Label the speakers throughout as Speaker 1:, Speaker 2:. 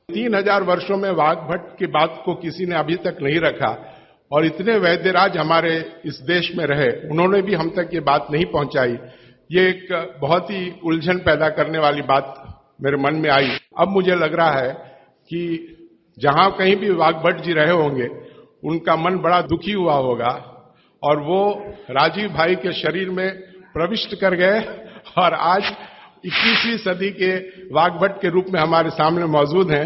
Speaker 1: तीन 3000 वर्षों में वाघभट्ट की बात को किसी ने अभी तक नहीं रखा और इतने वैद्यराज हमारे इस देश में रहे, उन्होंने भी हम तक ये बात नहीं पहुंचाई। ये एक बहुत ही उलझन पैदा करने वाली बात मेरे मन में आई। अब मुझे लग रहा है कि जहां कहीं भी वाघभट्ट जी रहे होंगे, उनका मन बड़ा दुखी हुआ होगा और वो राजीव भाई के शरीर में प्रविष्ट कर गए और आज 21वीं सदी के वाघभट्ट के रूप में हमारे सामने मौजूद हैं।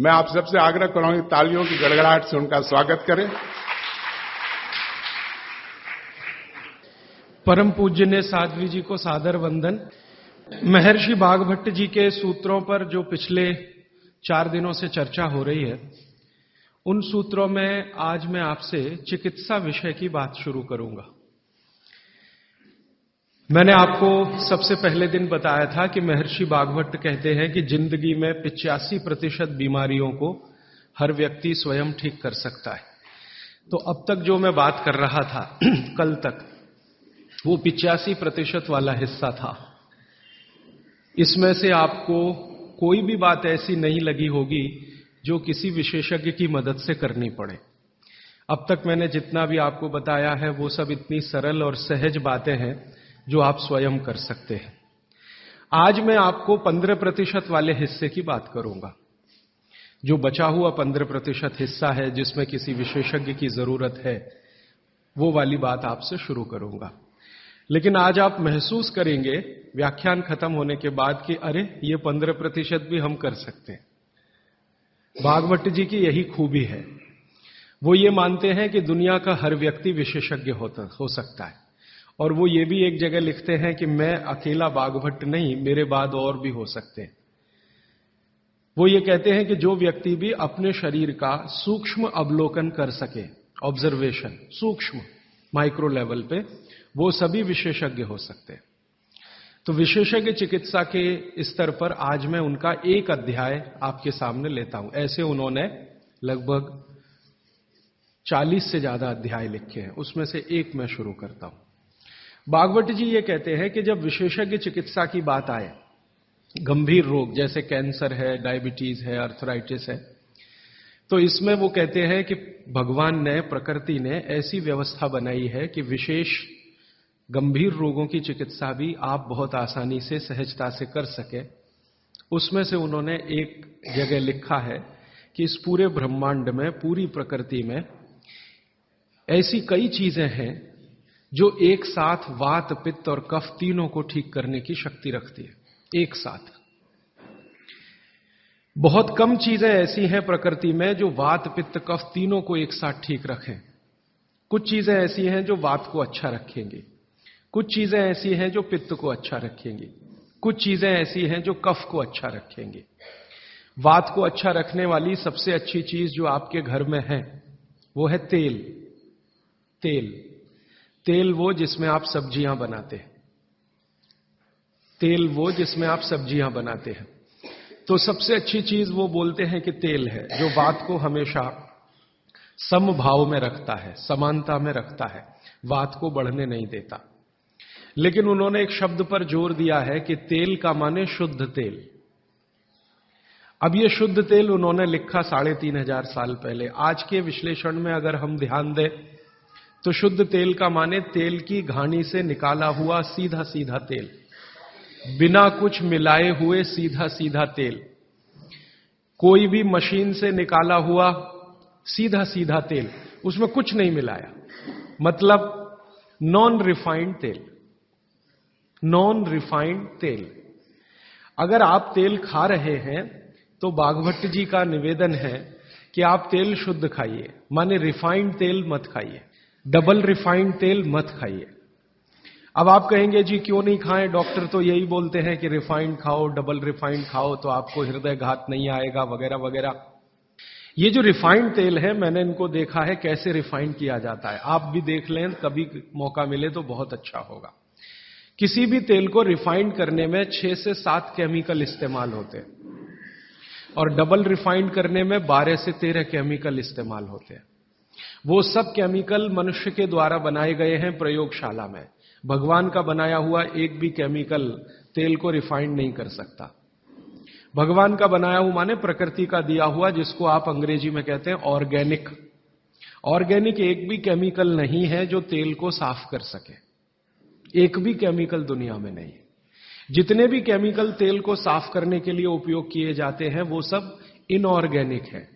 Speaker 1: मैं आप सबसे आग्रह करूंगा कि तालियों की गड़गड़ाहट से उनका स्वागत करें।
Speaker 2: परम पूज्य साध्वी जी को सादर वंदन। महर्षि वाघभट्ट जी के सूत्रों पर जो पिछले 4 दिनों से चर्चा हो रही है, उन सूत्रों में आज मैं आपसे चिकित्सा विषय की बात शुरू करूंगा। मैंने आपको सबसे पहले दिन बताया था कि महर्षि वाघभट्ट कहते हैं कि जिंदगी में 85% बीमारियों को हर व्यक्ति स्वयं ठीक कर सकता है। तो अब तक जो मैं बात कर रहा था कल तक, वो 85% वाला हिस्सा था। इसमें से आपको कोई भी बात ऐसी नहीं लगी होगी जो किसी विशेषज्ञ की मदद से करनी पड़े। अब तक मैंने जितना भी आपको बताया है वो सब इतनी सरल और सहज बातें हैं जो आप स्वयं कर सकते हैं। आज मैं आपको 15% वाले हिस्से की बात करूंगा। जो बचा हुआ 15% हिस्सा है जिसमें किसी विशेषज्ञ की जरूरत है, वो वाली बात आपसे शुरू करूंगा। लेकिन आज आप महसूस करेंगे व्याख्यान खत्म होने के बाद कि अरे ये 15% भी हम कर सकते हैं। वाघभट्ट जी की यही खूबी है। वो ये मानते हैं कि दुनिया का हर व्यक्ति विशेषज्ञ हो सकता है, और वो ये भी एक जगह लिखते हैं कि मैं अकेला वाघभट्ट नहीं, मेरे बाद और भी हो सकते हैं। वो ये कहते हैं कि जो व्यक्ति भी अपने शरीर का सूक्ष्म अवलोकन कर सके, ऑब्जर्वेशन, सूक्ष्म माइक्रो लेवल पे, वो सभी विशेषज्ञ हो सकते हैं। तो विशेषज्ञ चिकित्सा के स्तर पर आज मैं उनका एक अध्याय आपके सामने लेता हूं। ऐसे उन्होंने लगभग 40 से ज्यादा अध्याय लिखे हैं, उसमें से एक मैं शुरू करता हूं। वाघभट्ट जी ये कहते हैं कि जब विशेषज्ञ चिकित्सा की बात आए, गंभीर रोग जैसे कैंसर है, डायबिटीज है, अर्थराइटिस है, तो इसमें वो कहते हैं कि भगवान ने, प्रकृति ने ऐसी व्यवस्था बनाई है कि विशेष गंभीर रोगों की चिकित्सा भी आप बहुत आसानी से, सहजता से कर सके। उसमें से उन्होंने एक जगह लिखा है कि इस पूरे ब्रह्मांड में, पूरी प्रकृति में ऐसी कई चीजें हैं जो एक साथ वात, पित्त और कफ तीनों को ठीक करने की शक्ति रखती है। एक साथ बहुत कम चीजें ऐसी हैं प्रकृति में जो वात, पित्त, कफ तीनों को एक साथ ठीक रखें। कुछ चीजें ऐसी हैं जो वात को अच्छा रखेंगी, कुछ चीजें ऐसी हैं जो पित्त को अच्छा रखेंगी, कुछ चीजें ऐसी हैं जो कफ को अच्छा रखेंगी। वात को अच्छा रखने वाली सबसे अच्छी चीज जो आपके घर में है वो है तेल। तेल तेल वो जिसमें आप सब्जियां बनाते हैं। तेल वो जिसमें आप सब्जियां बनाते हैं। तो सबसे अच्छी चीज वो बोलते हैं कि तेल है, जो वात को हमेशा समभाव में रखता है, समानता में रखता है, वात को बढ़ने नहीं देता। लेकिन उन्होंने एक शब्द पर जोर दिया है कि तेल का माने शुद्ध तेल। अब ये शुद्ध तेल उन्होंने लिखा 3500 साल पहले। आज के विश्लेषण में अगर हम ध्यान दें तो शुद्ध तेल का माने तेल की घानी से निकाला हुआ सीधा सीधा तेल, बिना कुछ मिलाए हुए सीधा सीधा तेल, कोई भी मशीन से निकाला हुआ सीधा सीधा तेल, उसमें कुछ नहीं मिलाया, मतलब नॉन रिफाइंड तेल। नॉन रिफाइंड तेल। अगर आप तेल खा रहे हैं तो वाघभट्ट जी का निवेदन है कि आप तेल शुद्ध खाइए, माने रिफाइंड तेल मत खाइए, डबल रिफाइंड तेल मत खाइए। अब आप कहेंगे जी क्यों नहीं खाएं, डॉक्टर तो यही बोलते हैं कि रिफाइंड खाओ, डबल रिफाइंड खाओ तो आपको हृदय घात नहीं आएगा, वगैरह वगैरह। ये जो रिफाइंड तेल है, मैंने इनको देखा है कैसे रिफाइंड किया जाता है। आप भी देख लें, कभी मौका मिले तो बहुत अच्छा होगा। किसी भी तेल को रिफाइंड करने में 6 से 7 केमिकल इस्तेमाल होते हैं और डबल रिफाइंड करने में 12 से 13 केमिकल इस्तेमाल होते हैं। वो सब केमिकल मनुष्य के द्वारा बनाए गए हैं प्रयोगशाला में, भगवान का बनाया हुआ एक भी केमिकल तेल को रिफाइंड नहीं कर सकता। भगवान का बनाया हुआ माने प्रकृति का दिया हुआ, जिसको आप अंग्रेजी में कहते हैं ऑर्गेनिक। ऑर्गेनिक एक भी केमिकल नहीं है जो तेल को साफ कर सके, एक भी केमिकल दुनिया में नहीं। जितने भी केमिकल तेल को साफ करने के लिए उपयोग किए जाते हैं वो सब इनऑर्गेनिक है,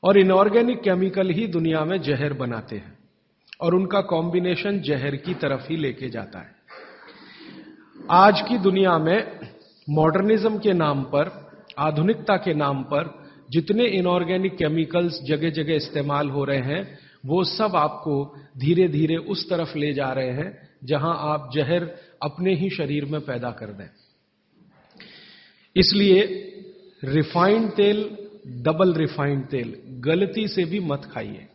Speaker 2: और इनऑर्गेनिक केमिकल ही दुनिया में जहर बनाते हैं, और उनका कॉम्बिनेशन जहर की तरफ ही लेके जाता है। आज की दुनिया में मॉडर्निज्म के नाम पर, आधुनिकता के नाम पर जितने इनऑर्गेनिक केमिकल्स जगह जगह इस्तेमाल हो रहे हैं, वो सब आपको धीरे धीरे उस तरफ ले जा रहे हैं जहां आप जहर अपने ही शरीर में पैदा कर दें। इसलिए रिफाइंड तेल, डबल रिफाइंड तेल गलती से भी मत खाइए।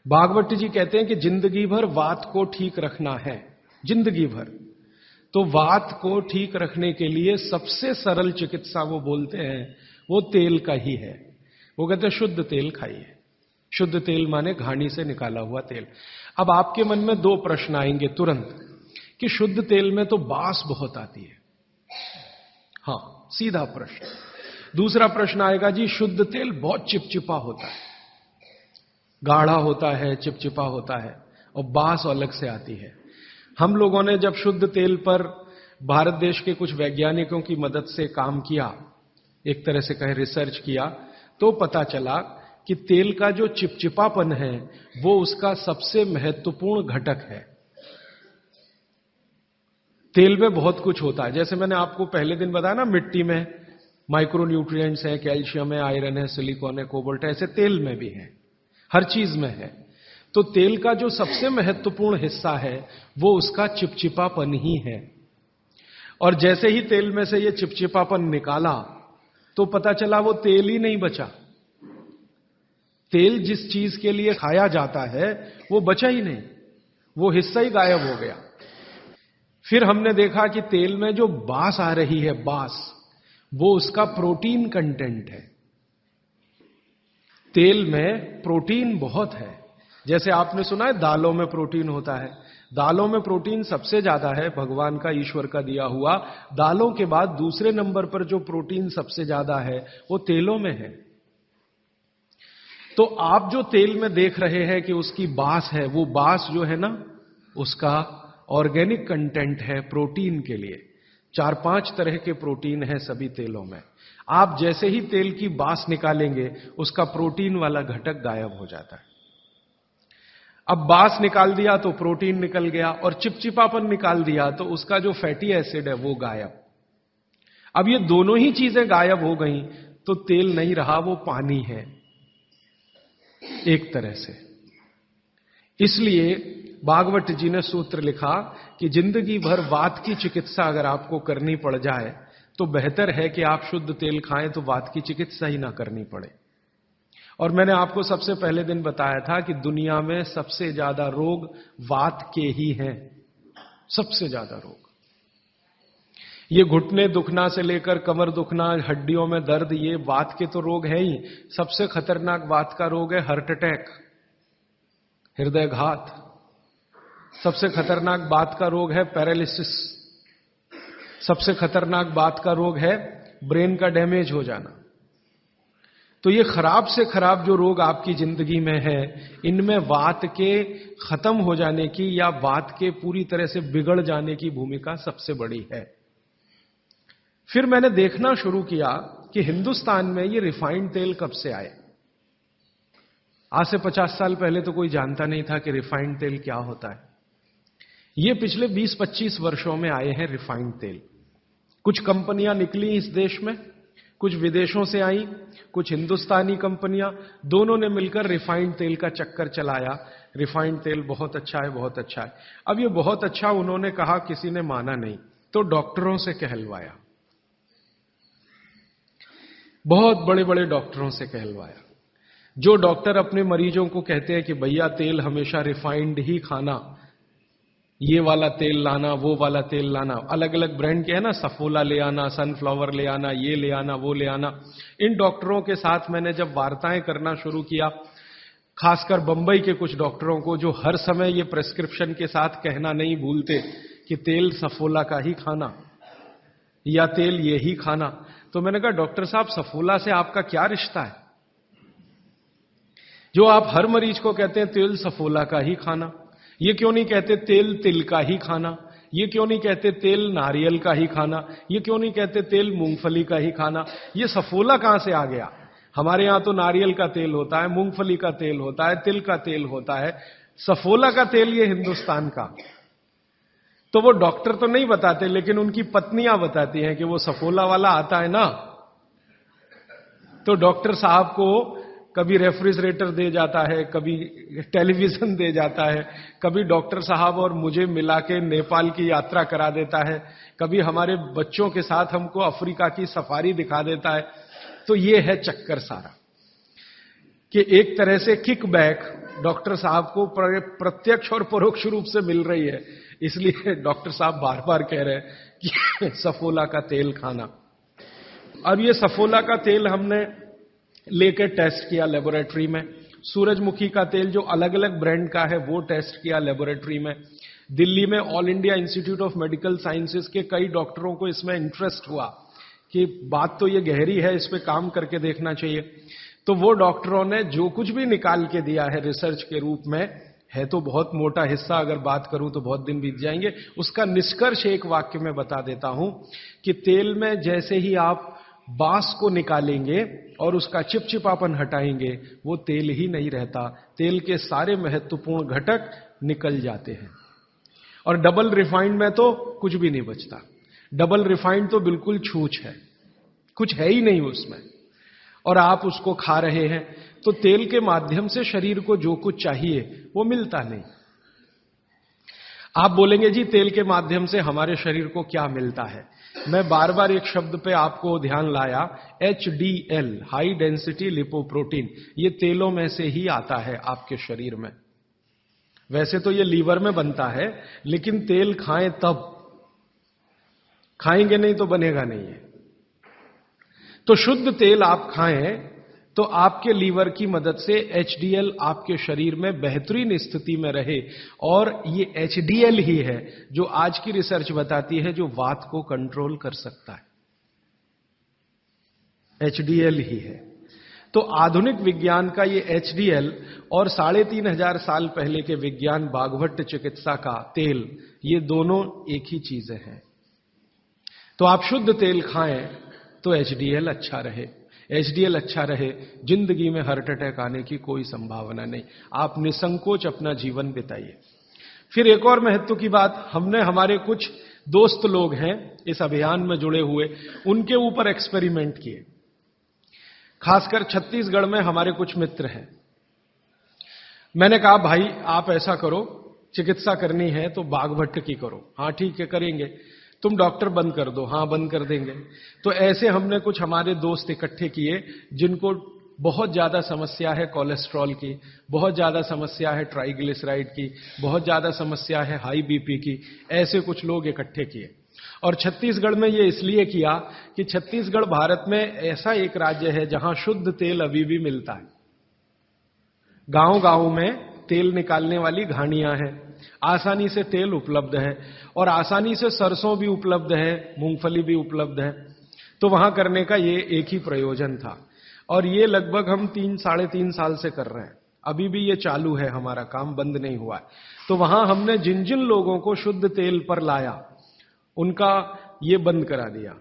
Speaker 2: भागवत जी कहते हैं कि जिंदगी भर वात को ठीक रखना है, जिंदगी भर। तो वात को ठीक रखने के लिए सबसे सरल चिकित्सा वो बोलते हैं वो तेल का ही है। वो कहते हैं शुद्ध तेल खाइए। शुद्ध तेल माने घानी से निकाला हुआ तेल। अब आपके मन में दो प्रश्न आएंगे तुरंत कि शुद्ध तेल में तो बास बहुत आती है। हां, सीधा प्रश्न। दूसरा प्रश्न आएगा, जी शुद्ध तेल बहुत चिपचिपा होता है, गाढ़ा होता है, चिपचिपा होता है, और बास अलग से आती है। हम लोगों ने जब शुद्ध तेल पर भारत देश के कुछ वैज्ञानिकों की मदद से काम किया, एक तरह से कहें रिसर्च किया, तो पता चला कि तेल का जो चिपचिपापन है वो उसका सबसे महत्वपूर्ण घटक है। तेल में बहुत कुछ होता है, जैसे मैंने आपको पहले दिन बताया ना, मिट्टी में माइक्रो न्यूट्रिएंट्स है, कैल्शियम है, आयरन है, सिलिकॉन है, कोबाल्ट है, ऐसे तेल में भी है, हर चीज में है। तो तेल का जो सबसे महत्वपूर्ण हिस्सा है वो उसका चिपचिपापन ही है। और जैसे ही तेल में से ये चिपचिपापन निकाला तो पता चला वो तेल ही नहीं बचा। तेल जिस चीज के लिए खाया जाता है वो बचा ही नहीं, वो हिस्सा ही गायब हो गया। फिर हमने देखा कि तेल में जो बास आ रही है, बास, वो उसका प्रोटीन कंटेंट है। तेल में प्रोटीन बहुत है। जैसे आपने सुना है दालों में प्रोटीन होता है, दालों में प्रोटीन सबसे ज्यादा है, भगवान का, ईश्वर का दिया हुआ। दालों के बाद दूसरे नंबर पर जो प्रोटीन सबसे ज्यादा है वो तेलों में है। तो आप जो तेल में देख रहे हैं कि उसकी बास है, वो बास जो है ना, उसका ऑर्गेनिक कंटेंट है प्रोटीन के लिए। 4-5 तरह के प्रोटीन है सभी तेलों में। आप जैसे ही तेल की बास निकालेंगे उसका प्रोटीन वाला घटक गायब हो जाता है। अब बास निकाल दिया तो प्रोटीन निकल गया, और चिपचिपापन निकाल दिया तो उसका जो फैटी एसिड है वो गायब। अब ये दोनों ही चीजें गायब हो गई तो तेल नहीं रहा, वो पानी है एक तरह से। इसलिए भागवत जी ने सूत्र लिखा कि जिंदगी भर वात की चिकित्सा अगर आपको करनी पड़ जाए तो बेहतर है कि आप शुद्ध तेल खाएं तो वात की चिकित्सा ही ना करनी पड़े। और मैंने आपको सबसे पहले दिन बताया था कि दुनिया में सबसे ज्यादा रोग वात के ही हैं, सबसे ज्यादा रोग। ये घुटने दुखना से लेकर कमर दुखना, हड्डियों में दर्द, ये वात के तो रोग है ही। सबसे खतरनाक वात का रोग है हार्ट अटैक, हृदयघात। सबसे खतरनाक बात का रोग है पैरालिसिस। सबसे खतरनाक बात का रोग है ब्रेन का डैमेज हो जाना। तो ये खराब से खराब जो रोग आपकी जिंदगी में है, इनमें वात के खत्म हो जाने की या वात के पूरी तरह से बिगड़ जाने की भूमिका सबसे बड़ी है। फिर मैंने देखना शुरू किया कि हिंदुस्तान में ये रिफाइंड तेल कब से आए। आज से 50 साल पहले तो कोई जानता नहीं था कि रिफाइंड तेल क्या होता है। ये पिछले 20-25 वर्षों में आए हैं रिफाइंड तेल। कुछ कंपनियां निकली इस देश में, कुछ विदेशों से आई, कुछ हिंदुस्तानी कंपनियां, दोनों ने मिलकर रिफाइंड तेल का चक्कर चलाया। रिफाइंड तेल बहुत अच्छा है, बहुत अच्छा है। अब ये बहुत अच्छा उन्होंने कहा, किसी ने माना नहीं, तो डॉक्टरों से कहलवाया, बहुत बड़े बड़े डॉक्टरों से कहलवाया। जो डॉक्टर अपने मरीजों को कहते हैं कि भैया तेल हमेशा रिफाइंड ही खाना, ये वाला तेल लाना, वो वाला तेल लाना, अलग अलग ब्रांड के है ना, सफोला ले आना, सनफ्लावर ले आना, ये ले आना, वो ले आना। इन डॉक्टरों के साथ मैंने जब वार्ताएं करना शुरू किया, खासकर बंबई के कुछ डॉक्टरों को, जो हर समय ये प्रेस्क्रिप्शन के साथ कहना नहीं भूलते कि तेल सफोला का ही खाना या तेल ये ही खाना। तो मैंने कहा डॉक्टर साहब, सफोला से आपका क्या रिश्ता है, जो आप हर मरीज को कहते हैं तेल सफोला का ही खाना? ये क्यों नहीं कहते तेल तिल का ही खाना? ये क्यों नहीं कहते तेल नारियल का ही खाना? ये क्यों नहीं कहते तेल मूंगफली का ही खाना? ये सफोला कहां से आ गया? हमारे यहां तो नारियल का तेल होता है, मूंगफली का तेल होता है, तिल का तेल होता है, सफोला का तेल ये हिंदुस्तान का। तो वो डॉक्टर तो नहीं बताते, लेकिन उनकी पत्नियां बताती हैं कि वो सफोला वाला आता है ना, तो डॉक्टर साहब को कभी रेफ्रिजरेटर दे जाता है, कभी टेलीविजन दे जाता है, कभी डॉक्टर साहब और मुझे मिला के नेपाल की यात्रा करा देता है, कभी हमारे बच्चों के साथ हमको अफ्रीका की सफारी दिखा देता है। तो ये है चक्कर सारा, कि एक तरह से किकबैक डॉक्टर साहब को प्रत्यक्ष और परोक्ष रूप से मिल रही है, इसलिए डॉक्टर साहब बार बार कह रहे हैं कि सफोला का तेल खाना। अब ये सफोला का तेल हमने लेकर टेस्ट किया लेबोरेटरी में। सूरजमुखी का तेल जो अलग अलग ब्रांड का है वो टेस्ट किया लेबोरेटरी में। दिल्ली में all India institute of medical sciences के कई डॉक्टरों को इसमें इंटरेस्ट हुआ कि बात तो ये गहरी है, इस पे काम करके देखना चाहिए। तो वो डॉक्टरों ने जो कुछ भी निकाल के दिया है रिसर्च के रूप में, है तो बहुत मोटा हिस्सा, अगर बात करूं तो बहुत दिन बीत जाएंगे, उसका निष्कर्ष एक वाक्य में बता देता हूं कि तेल में जैसे ही आप बांस को निकालेंगे और उसका चिपचिपापन हटाएंगे, वो तेल ही नहीं रहता, तेल के सारे महत्वपूर्ण घटक निकल जाते हैं। और डबल रिफाइंड में तो कुछ भी नहीं बचता। डबल रिफाइंड तो बिल्कुल छूछ है, कुछ है ही नहीं उसमें, और आप उसको खा रहे हैं। तो तेल के माध्यम से शरीर को जो कुछ चाहिए वो मिलता नहीं। आप बोलेंगे जी तेल के माध्यम से हमारे शरीर को क्या मिलता है? मैं बार बार एक शब्द पे आपको ध्यान लाया, HDL, हाई डेंसिटी लिपोप्रोटीन। ये तेलों में से ही आता है आपके शरीर में। वैसे तो ये लीवर में बनता है, लेकिन तेल खाएं तब, खाएंगे नहीं तो बनेगा नहीं है। तो शुद्ध तेल आप खाएं तो आपके लीवर की मदद से HDL आपके शरीर में बेहतरीन स्थिति में रहे। और ये HDL ही है जो आज की रिसर्च बताती है जो वात को कंट्रोल कर सकता है, HDL ही है। तो आधुनिक विज्ञान का ये HDL और 3500 साल पहले के विज्ञान बाघभट्ट चिकित्सा का तेल, ये दोनों एक ही चीजें हैं। तो आप शुद्ध तेल खाएं तो HDL अच्छा रहे, HDL अच्छा रहे, जिंदगी में हार्ट अटैक आने की कोई संभावना नहीं। आप निसंकोच अपना जीवन बिताइए। फिर एक और महत्व की बात, हमने हमारे कुछ दोस्त लोग हैं इस अभियान में जुड़े हुए, उनके ऊपर एक्सपेरिमेंट किए। खासकर छत्तीसगढ़ में हमारे कुछ मित्र हैं। मैंने कहा भाई आप ऐसा करो, चिकित्सा करनी है तो बाघभट्ट की करो। हाँ ठीक है करेंगे। तुम डॉक्टर बंद कर दो। हाँ बंद कर देंगे। तो ऐसे हमने कुछ हमारे दोस्त इकट्ठे किए जिनको बहुत ज्यादा समस्या है कोलेस्ट्रॉल की, बहुत ज्यादा समस्या है ट्राइग्लिसराइड की, बहुत ज्यादा समस्या है हाई बीपी की। ऐसे कुछ लोग इकट्ठे किए। और छत्तीसगढ़ में ये इसलिए किया कि छत्तीसगढ़ भारत में ऐसा एक राज्य है जहां शुद्ध तेल अभी भी मिलता है। गांव गांव में तेल निकालने वाली घानियां हैं, आसानी से तेल उपलब्ध है, और आसानी से सरसों भी उपलब्ध है, मूंगफली भी उपलब्ध है। तो वहां करने का ये एक ही प्रयोजन था। और ये लगभग हम 3-3.5 साल से कर रहे हैं। अभी भी ये चालू है, हमारा काम बंद नहीं हुआ है। तो वहां हमने जिन जिन लोगों को शुद्ध तेल पर लाया उनका ये बंद करा दिया,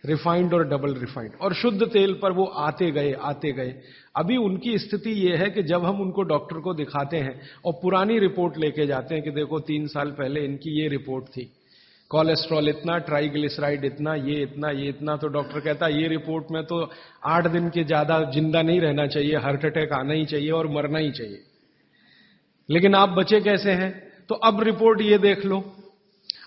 Speaker 2: रिफाइंड और डबल रिफाइंड, और शुद्ध तेल पर वो आते गए। अभी उनकी स्थिति ये है कि जब हम उनको डॉक्टर को दिखाते हैं और पुरानी रिपोर्ट लेके जाते हैं कि देखो 3 साल पहले इनकी ये रिपोर्ट थी, कोलेस्ट्रॉल इतना, ट्राइग्लिसराइड इतना, ये इतना, तो डॉक्टर कहता है ये रिपोर्ट में तो 8 दिन के ज्यादा जिंदा नहीं रहना चाहिए, हार्ट अटैक आना ही चाहिए और मरना ही चाहिए, लेकिन आप बचे कैसे हैं? तो अब रिपोर्ट ये देख लो।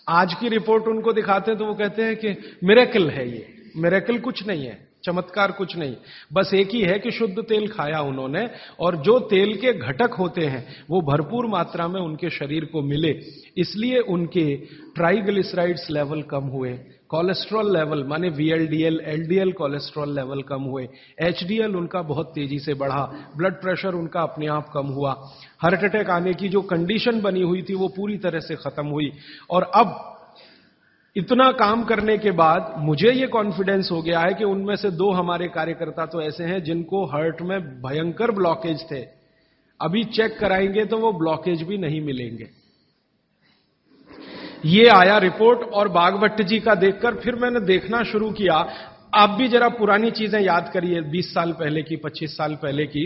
Speaker 2: आज की रिपोर्ट उनको दिखाते हैं तो वो कहते हैं कि मिरेकल है, ये मिरेकल कुछ नहीं है। चमत्कार कुछ नहीं, बस एक ही है कि शुद्ध तेल खाया उन्होंने, और जो तेल के घटक होते हैं वो भरपूर मात्रा में उनके शरीर को मिले, इसलिए उनके ट्राइग्लिसराइड्स लेवल कम हुए, कोलेस्ट्रॉल लेवल माने वीएलडीएल एलडीएल कोलेस्ट्रॉल लेवल कम हुए, एचडीएल उनका बहुत तेजी से बढ़ा, ब्लड प्रेशर उनका अपने आप कम हुआ, हार्ट अटैक आने की जो कंडीशन बनी हुई थी वो पूरी तरह से खत्म हुई। और अब इतना काम करने के बाद मुझे ये कॉन्फिडेंस हो गया है कि उनमें से 2 हमारे कार्यकर्ता तो ऐसे हैं जिनको हार्ट में भयंकर ब्लॉकेज थे, अभी चेक कराएंगे तो वो ब्लॉकेज भी नहीं मिलेंगे। ये आया रिपोर्ट, और बागभट्ट जी का देखकर फिर मैंने देखना शुरू किया। आप भी जरा पुरानी चीजें याद करिए, 20 साल पहले की, 25 साल पहले की,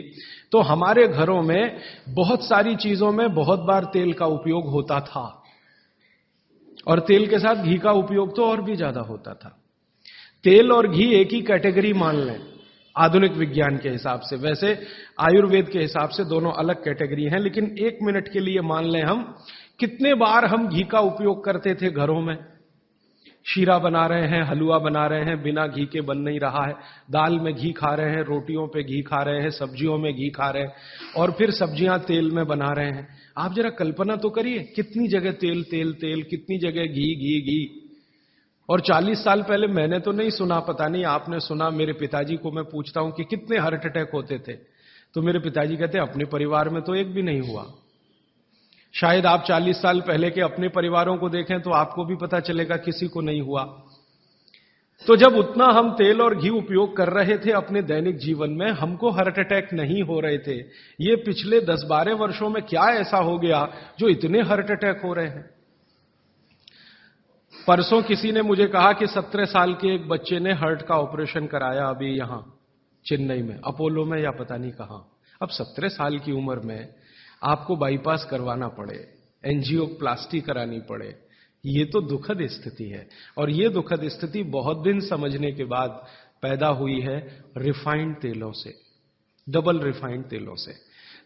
Speaker 2: तो हमारे घरों में बहुत सारी चीजों में बहुत बार तेल का उपयोग होता था, और तेल के साथ घी का उपयोग तो और भी ज्यादा होता था। तेल और घी एक ही कैटेगरी मान लें आधुनिक विज्ञान के हिसाब से, वैसे आयुर्वेद के हिसाब से दोनों अलग कैटेगरी हैं, लेकिन 1 मिनट के लिए मान लें हम, कितने बार हम घी का उपयोग करते थे घरों में। शीरा बना रहे हैं, हलवा बना रहे हैं, बिना घी के बन नहीं रहा है, दाल में घी खा रहे हैं, रोटियों पे घी खा रहे हैं, सब्जियों में घी खा रहे हैं, और फिर सब्जियां तेल में बना रहे हैं। आप जरा कल्पना तो करिए, कितनी जगह तेल तेल तेल, कितनी जगह घी घी घी। और 40 साल पहले मैंने तो नहीं सुना, पता नहीं आपने सुना, मेरे पिताजी को मैं पूछता हूं कि कितने हार्ट अटैक होते थे, तो मेरे पिताजी कहते हैं अपने परिवार में तो एक भी नहीं हुआ। शायद आप 40 साल पहले के अपने परिवारों को देखें तो आपको भी पता चलेगा किसी को नहीं हुआ। तो जब उतना हम तेल और घी उपयोग कर रहे थे अपने दैनिक जीवन में, हमको हार्ट अटैक नहीं हो रहे थे। ये पिछले 10-12 वर्षों में क्या ऐसा हो गया जो इतने हार्ट अटैक हो रहे हैं? परसों किसी ने मुझे कहा कि 17 साल के एक बच्चे ने हार्ट का ऑपरेशन कराया अभी यहां चेन्नई में, अपोलो में या पता नहीं कहां। अब 17 साल की उम्र में आपको बाईपास करवाना पड़े, एंजियोप्लास्टी करानी पड़े, ये तो दुखद स्थिति है। और ये दुखद स्थिति बहुत दिन समझने के बाद पैदा हुई है रिफाइंड तेलों से, डबल रिफाइंड तेलों से।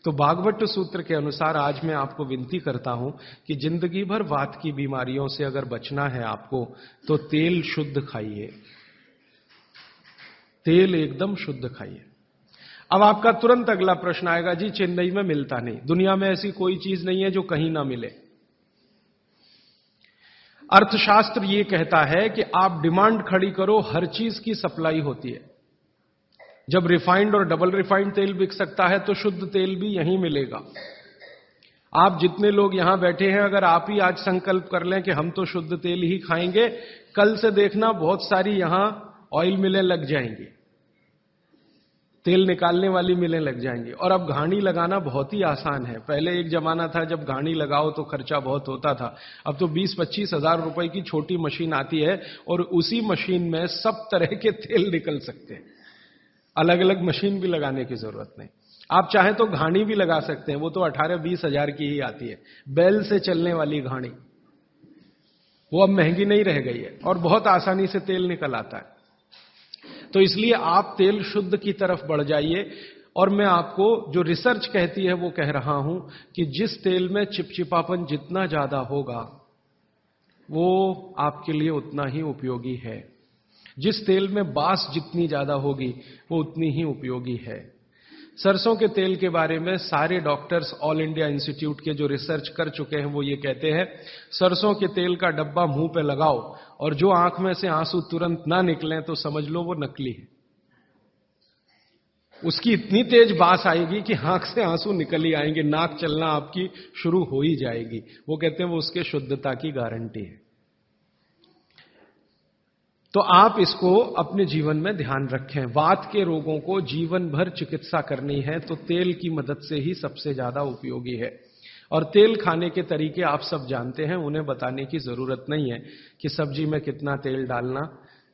Speaker 2: तो बागभट्ट सूत्र के अनुसार आज मैं आपको विनती करता हूं कि जिंदगी भर वात की बीमारियों से अगर बचना है आपको, तो तेल शुद्ध खाइए, तेल एकदम शुद्ध खाइए। अब आपका तुरंत अगला प्रश्न आएगा, जी चेन्नई में मिलता नहीं, दुनिया में ऐसी कोई चीज नहीं है जो कहीं ना मिले। अर्थशास्त्र ये कहता है कि आप डिमांड खड़ी करो, हर चीज की सप्लाई होती है। जब रिफाइंड और डबल रिफाइंड तेल बिक सकता है तो शुद्ध तेल भी यहीं मिलेगा। आप जितने लोग यहां बैठे हैं, अगर आप ही आज संकल्प कर लें कि हम तो शुद्ध तेल ही खाएंगे, कल से देखना बहुत सारी यहां ऑयल मिलें लग जाएंगी, तेल निकालने वाली मिलें लग जाएंगी। और अब घानी लगाना बहुत ही आसान है। पहले एक जमाना था जब घानी लगाओ तो खर्चा बहुत होता था, अब तो 20-25 हजार रुपए की छोटी मशीन आती है और उसी मशीन में सब तरह के तेल निकल सकते हैं, अलग अलग मशीन भी लगाने की जरूरत नहीं। आप चाहें तो घानी भी लगा सकते हैं, वो तो 18-20 हजार की ही आती है, बैल से चलने वाली घानी, वो अब महंगी नहीं रह गई है और बहुत आसानी से तेल निकल आता है। तो इसलिए आप तेल शुद्ध की तरफ बढ़ जाइए। और मैं आपको जो रिसर्च कहती है वो कह रहा हूं कि जिस तेल में चिपचिपापन जितना ज्यादा होगा वो आपके लिए उतना ही उपयोगी है, जिस तेल में बास जितनी ज्यादा होगी वो उतनी ही उपयोगी है। सरसों के तेल के बारे में सारे डॉक्टर्स ऑल इंडिया इंस्टीट्यूट के जो रिसर्च कर चुके हैं वो ये कहते हैं, सरसों के तेल का डब्बा मुंह पे लगाओ और जो आंख में से आंसू तुरंत ना निकलें तो समझ लो वो नकली है। उसकी इतनी तेज बास आएगी कि आंख से आंसू निकल ही आएंगे, नाक चलना आपकी शुरू हो ही जाएगी। वो कहते हैं वो उसके शुद्धता की गारंटी है। तो आप इसको अपने जीवन में ध्यान रखें। वात के रोगों को जीवन भर चिकित्सा करनी है तो तेल की मदद से ही सबसे ज्यादा उपयोगी है। और तेल खाने के तरीके आप सब जानते हैं, उन्हें बताने की जरूरत नहीं है कि सब्जी में कितना तेल डालना,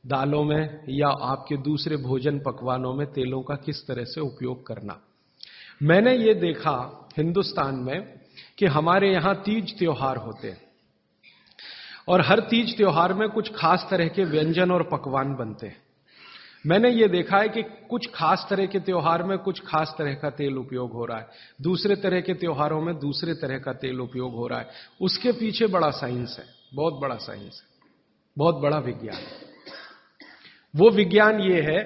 Speaker 2: दालों में या आपके दूसरे भोजन पकवानों में तेलों का किस तरह से उपयोग करना। मैंने ये देखा हिंदुस्तान में कि हमारे यहां तीज त्योहार होते हैं और हर तीज त्योहार में कुछ खास तरह के व्यंजन और पकवान बनते हैं। मैंने ये देखा है कि कुछ खास तरह के त्योहार में कुछ खास तरह का तेल उपयोग हो रहा है, दूसरे तरह के त्योहारों में दूसरे तरह का तेल उपयोग हो रहा है। उसके पीछे बड़ा साइंस है, बहुत बड़ा साइंस है, बहुत बड़ा विज्ञान है। वो विज्ञान ये है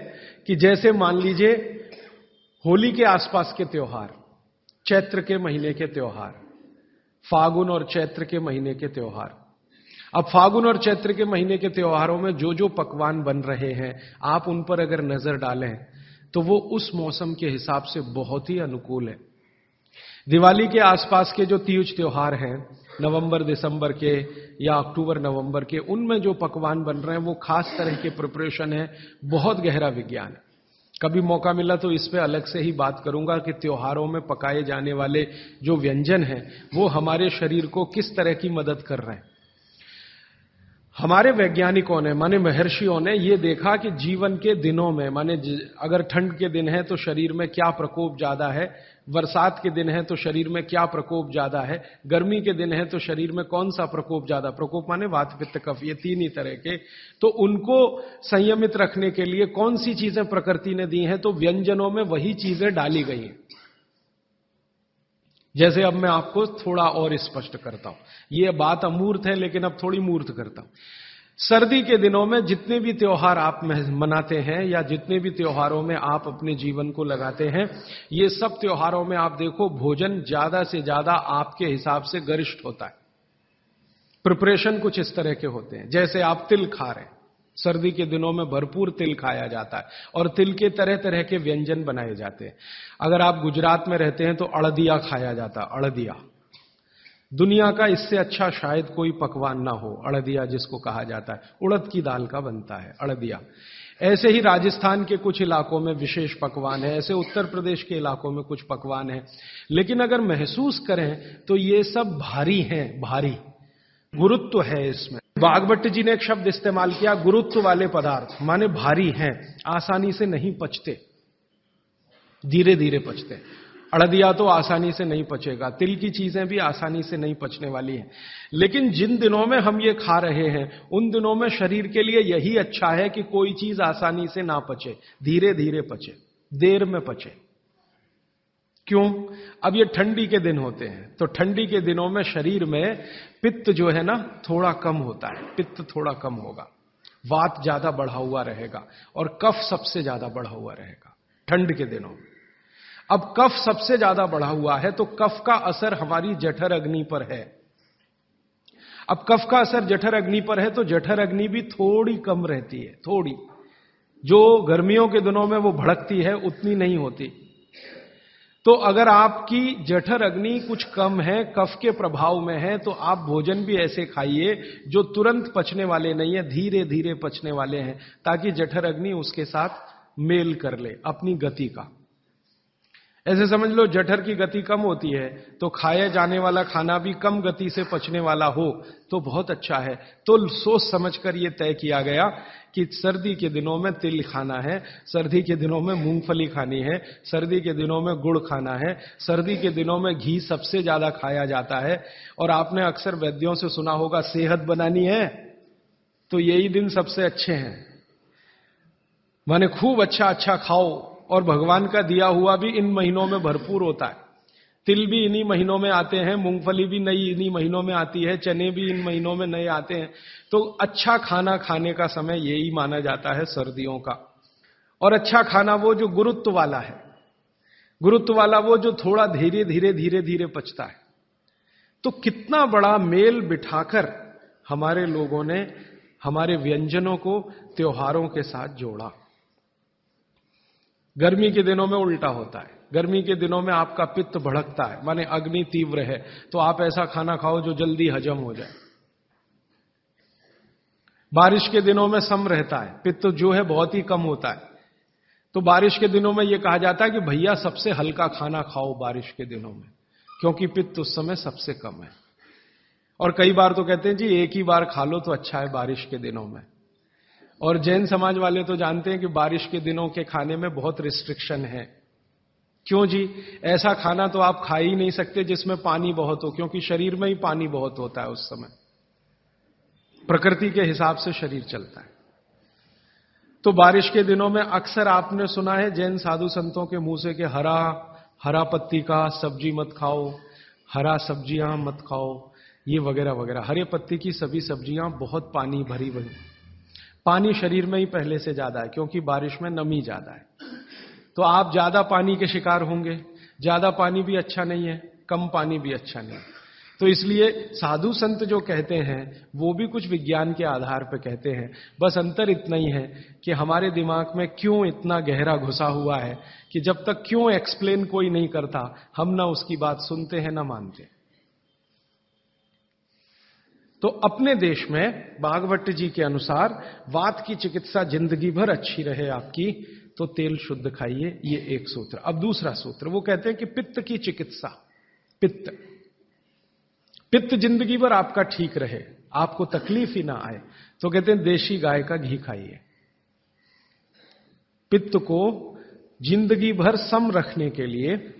Speaker 2: कि जैसे मान लीजिए होली के आसपास के त्योहार, चैत्र के महीने के त्योहार, फागुन और चैत्र के महीने के त्योहार। अब फागुन और चैत्र के महीने के त्योहारों में जो जो पकवान बन रहे हैं, आप उन पर अगर नजर डालें तो वो उस मौसम के हिसाब से बहुत ही अनुकूल है। दिवाली के आसपास के जो तीज त्योहार हैं, नवंबर दिसंबर के या अक्टूबर नवंबर के, उनमें जो पकवान बन रहे हैं वो खास तरह के प्रिपरेशन है, बहुत गहरा विज्ञान है। कभी मौका मिला तो इस पे अलग से ही बात करूंगा कि त्योहारों में पकाए जाने वाले जो व्यंजन हैं वो हमारे शरीर को किस तरह की मदद कर रहे हैं। हमारे वैज्ञानिकों ने, माने महर्षियों ने, ये देखा कि जीवन के दिनों में, माने अगर ठंड के दिन है तो शरीर में क्या प्रकोप ज्यादा है, बरसात के दिन है तो शरीर में क्या प्रकोप ज्यादा है, गर्मी के दिन है तो शरीर में कौन सा प्रकोप ज्यादा, प्रकोप माने वात पित्त कफ, ये तीन ही तरह के, तो उनको संयमित रखने के लिए कौन सी चीजें प्रकृति ने दी हैं, तो व्यंजनों में वही चीजें डाली गई हैं। जैसे अब मैं आपको थोड़ा और स्पष्ट करता हूं, ये बात अमूर्त है लेकिन अब थोड़ी मूर्त करता हूं। सर्दी के दिनों में जितने भी त्योहार आप मनाते हैं या जितने भी त्योहारों में आप अपने जीवन को लगाते हैं, ये सब त्योहारों में आप देखो भोजन ज्यादा से ज्यादा आपके हिसाब से गरिष्ठ होता है। प्रिपरेशन कुछ इस तरह के होते हैं, जैसे आप तिल खा रहे हैं, सर्दी के दिनों में भरपूर तिल खाया जाता है और तिल के तरह तरह के व्यंजन बनाए जाते हैं। अगर आप गुजरात में रहते हैं तो अड़दिया खाया जाता है, अड़दिया। दुनिया का इससे अच्छा शायद कोई पकवान ना हो, अड़दिया जिसको कहा जाता है, उड़द की दाल का बनता है अड़दिया। ऐसे ही राजस्थान के कुछ इलाकों में विशेष पकवान है, ऐसे उत्तर प्रदेश के इलाकों में कुछ पकवान है। लेकिन अगर महसूस करें तो ये सब भारी हैं, भारी गुरुत्व है इसमें। वाग्भट्ट जी ने एक शब्द इस्तेमाल किया, गुरुत्व वाले पदार्थ, माने भारी हैं, आसानी से नहीं पचते, धीरे धीरे पचते। अड़दिया तो आसानी से नहीं पचेगा, तिल की चीजें भी आसानी से नहीं पचने वाली हैं। लेकिन जिन दिनों में हम ये खा रहे हैं उन दिनों में शरीर के लिए यही अच्छा है कि कोई चीज आसानी से ना पचे, धीरे धीरे पचे, देर में पचे। क्यों? अब ये ठंडी के दिन होते हैं, तो ठंडी के दिनों में शरीर में पित्त जो है ना थोड़ा कम होता है, पित्त थोड़ा कम होगा, वात ज्यादा बढ़ा हुआ रहेगा और कफ सबसे ज्यादा बढ़ा हुआ रहेगा ठंड के दिनों में। अब कफ सबसे ज्यादा बढ़ा हुआ है तो कफ का असर हमारी जठर अग्नि पर है। अब कफ का असर जठर अग्नि पर है तो जठर अग्नि भी थोड़ी कम रहती है, थोड़ी, जो गर्मियों के दिनों में वो भड़कती है उतनी नहीं होती। तो अगर आपकी जठर अग्नि कुछ कम है, कफ के प्रभाव में है, तो आप भोजन भी ऐसे खाइए जो तुरंत पचने वाले नहीं है, धीरे धीरे पचने वाले हैं, ताकि जठर अग्नि उसके साथ मेल कर ले अपनी गति का। ऐसे समझ लो जठर की गति कम होती है तो खाया जाने वाला खाना भी कम गति से पचने वाला हो तो बहुत अच्छा है। तो सोच समझकर यह तय किया गया कि सर्दी के दिनों में तिल खाना है, सर्दी के दिनों में मूंगफली खानी है, सर्दी के दिनों में गुड़ खाना है, सर्दी के दिनों में घी सबसे ज्यादा खाया जाता है। और आपने अक्सर वैद्यों से सुना होगा सेहत बनानी है तो यही दिन सबसे अच्छे हैं, माने खूब अच्छा अच्छा खाओ। और भगवान का दिया हुआ भी इन महीनों में भरपूर होता है। तिल भी इन्हीं महीनों में आते हैं, मूंगफली भी नई इन्हीं महीनों में आती है, चने भी इन महीनों में नए आते हैं। तो अच्छा खाना खाने का समय यही माना जाता है सर्दियों का। और अच्छा खाना वो जो गुरुत्व वाला है, गुरुत्व वाला वो जो थोड़ा धीरे धीरे धीरे धीरे पचता है। तो कितना बड़ा मेल बिठाकर हमारे लोगों ने हमारे व्यंजनों को त्योहारों के साथ जोड़ा। गर्मी के दिनों में उल्टा होता है, गर्मी के दिनों में आपका पित्त भड़कता है, माने अग्नि तीव्र है, तो आप ऐसा खाना खाओ जो जल्दी हजम हो जाए। बारिश के दिनों में सम रहता है, पित्त जो है बहुत ही कम होता है, तो बारिश के दिनों में यह कहा जाता है कि भैया सबसे हल्का खाना खाओ बारिश के दिनों में, क्योंकि पित्त उस समय सबसे कम है। और कई बार तो कहते हैं जी एक ही बार खा लो तो अच्छा है बारिश के दिनों में। और जैन समाज वाले तो जानते हैं कि बारिश के दिनों के खाने में बहुत रिस्ट्रिक्शन है। क्यों जी? ऐसा खाना तो आप खा ही नहीं सकते जिसमें पानी बहुत हो, क्योंकि शरीर में ही पानी बहुत होता है उस समय, प्रकृति के हिसाब से शरीर चलता है। तो बारिश के दिनों में अक्सर आपने सुना है जैन साधु संतों के मुंह से कि हरा पत्ती का सब्जी मत खाओ, हरा सब्जियां मत खाओ, ये वगैरह वगैरह। हरे पत्ती की सभी सब्जियां बहुत पानी भरी पानी शरीर में ही पहले से ज्यादा है, क्योंकि बारिश में नमी ज्यादा है। तो आप ज्यादा पानी के शिकार होंगे। ज्यादा पानी भी अच्छा नहीं है, कम पानी भी अच्छा नहीं है। तो इसलिए साधु संत जो कहते हैं वो भी कुछ विज्ञान के आधार पर कहते हैं। बस अंतर इतना ही है कि हमारे दिमाग में क्यों इतना गहरा घुसा हुआ है कि जब तक क्यों एक्सप्लेन कोई नहीं करता, हम ना उसकी बात सुनते हैं ना मानते। तो अपने देश में भागवत जी के अनुसार वात की चिकित्सा जिंदगी भर अच्छी रहे आपकी, तो तेल शुद्ध खाइए, ये एक सूत्र। अब दूसरा सूत्र वो कहते हैं कि पित्त की चिकित्सा, पित्त जिंदगी भर आपका ठीक रहे, आपको तकलीफ ही ना आए, तो कहते हैं देशी गाय का घी खाइए। पित्त को जिंदगी भर सम रखने के लिए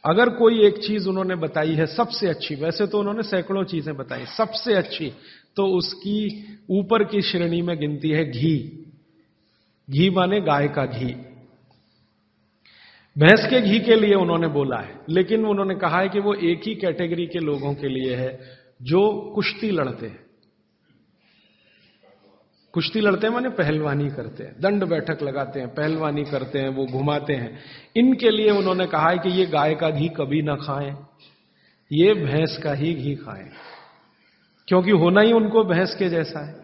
Speaker 2: अगर कोई एक चीज उन्होंने बताई है सबसे अच्छी, वैसे तो उन्होंने सैकड़ों चीजें बताई, सबसे अच्छी तो उसकी ऊपर की श्रेणी में गिनती है घी। घी माने गाय का घी। भैंस के घी के लिए उन्होंने बोला है, लेकिन उन्होंने कहा है कि वो एक ही कैटेगरी के लोगों के लिए है जो कुश्ती लड़ते हैं। कुश्ती लड़ते हैं माने पहलवानी करते हैं, दंड बैठक लगाते हैं, पहलवानी करते हैं, वो घुमाते हैं। इनके लिए उन्होंने कहा है कि ये गाय का घी कभी ना खाएं, ये भैंस का ही घी खाएं, क्योंकि होना ही उनको भैंस के जैसा है।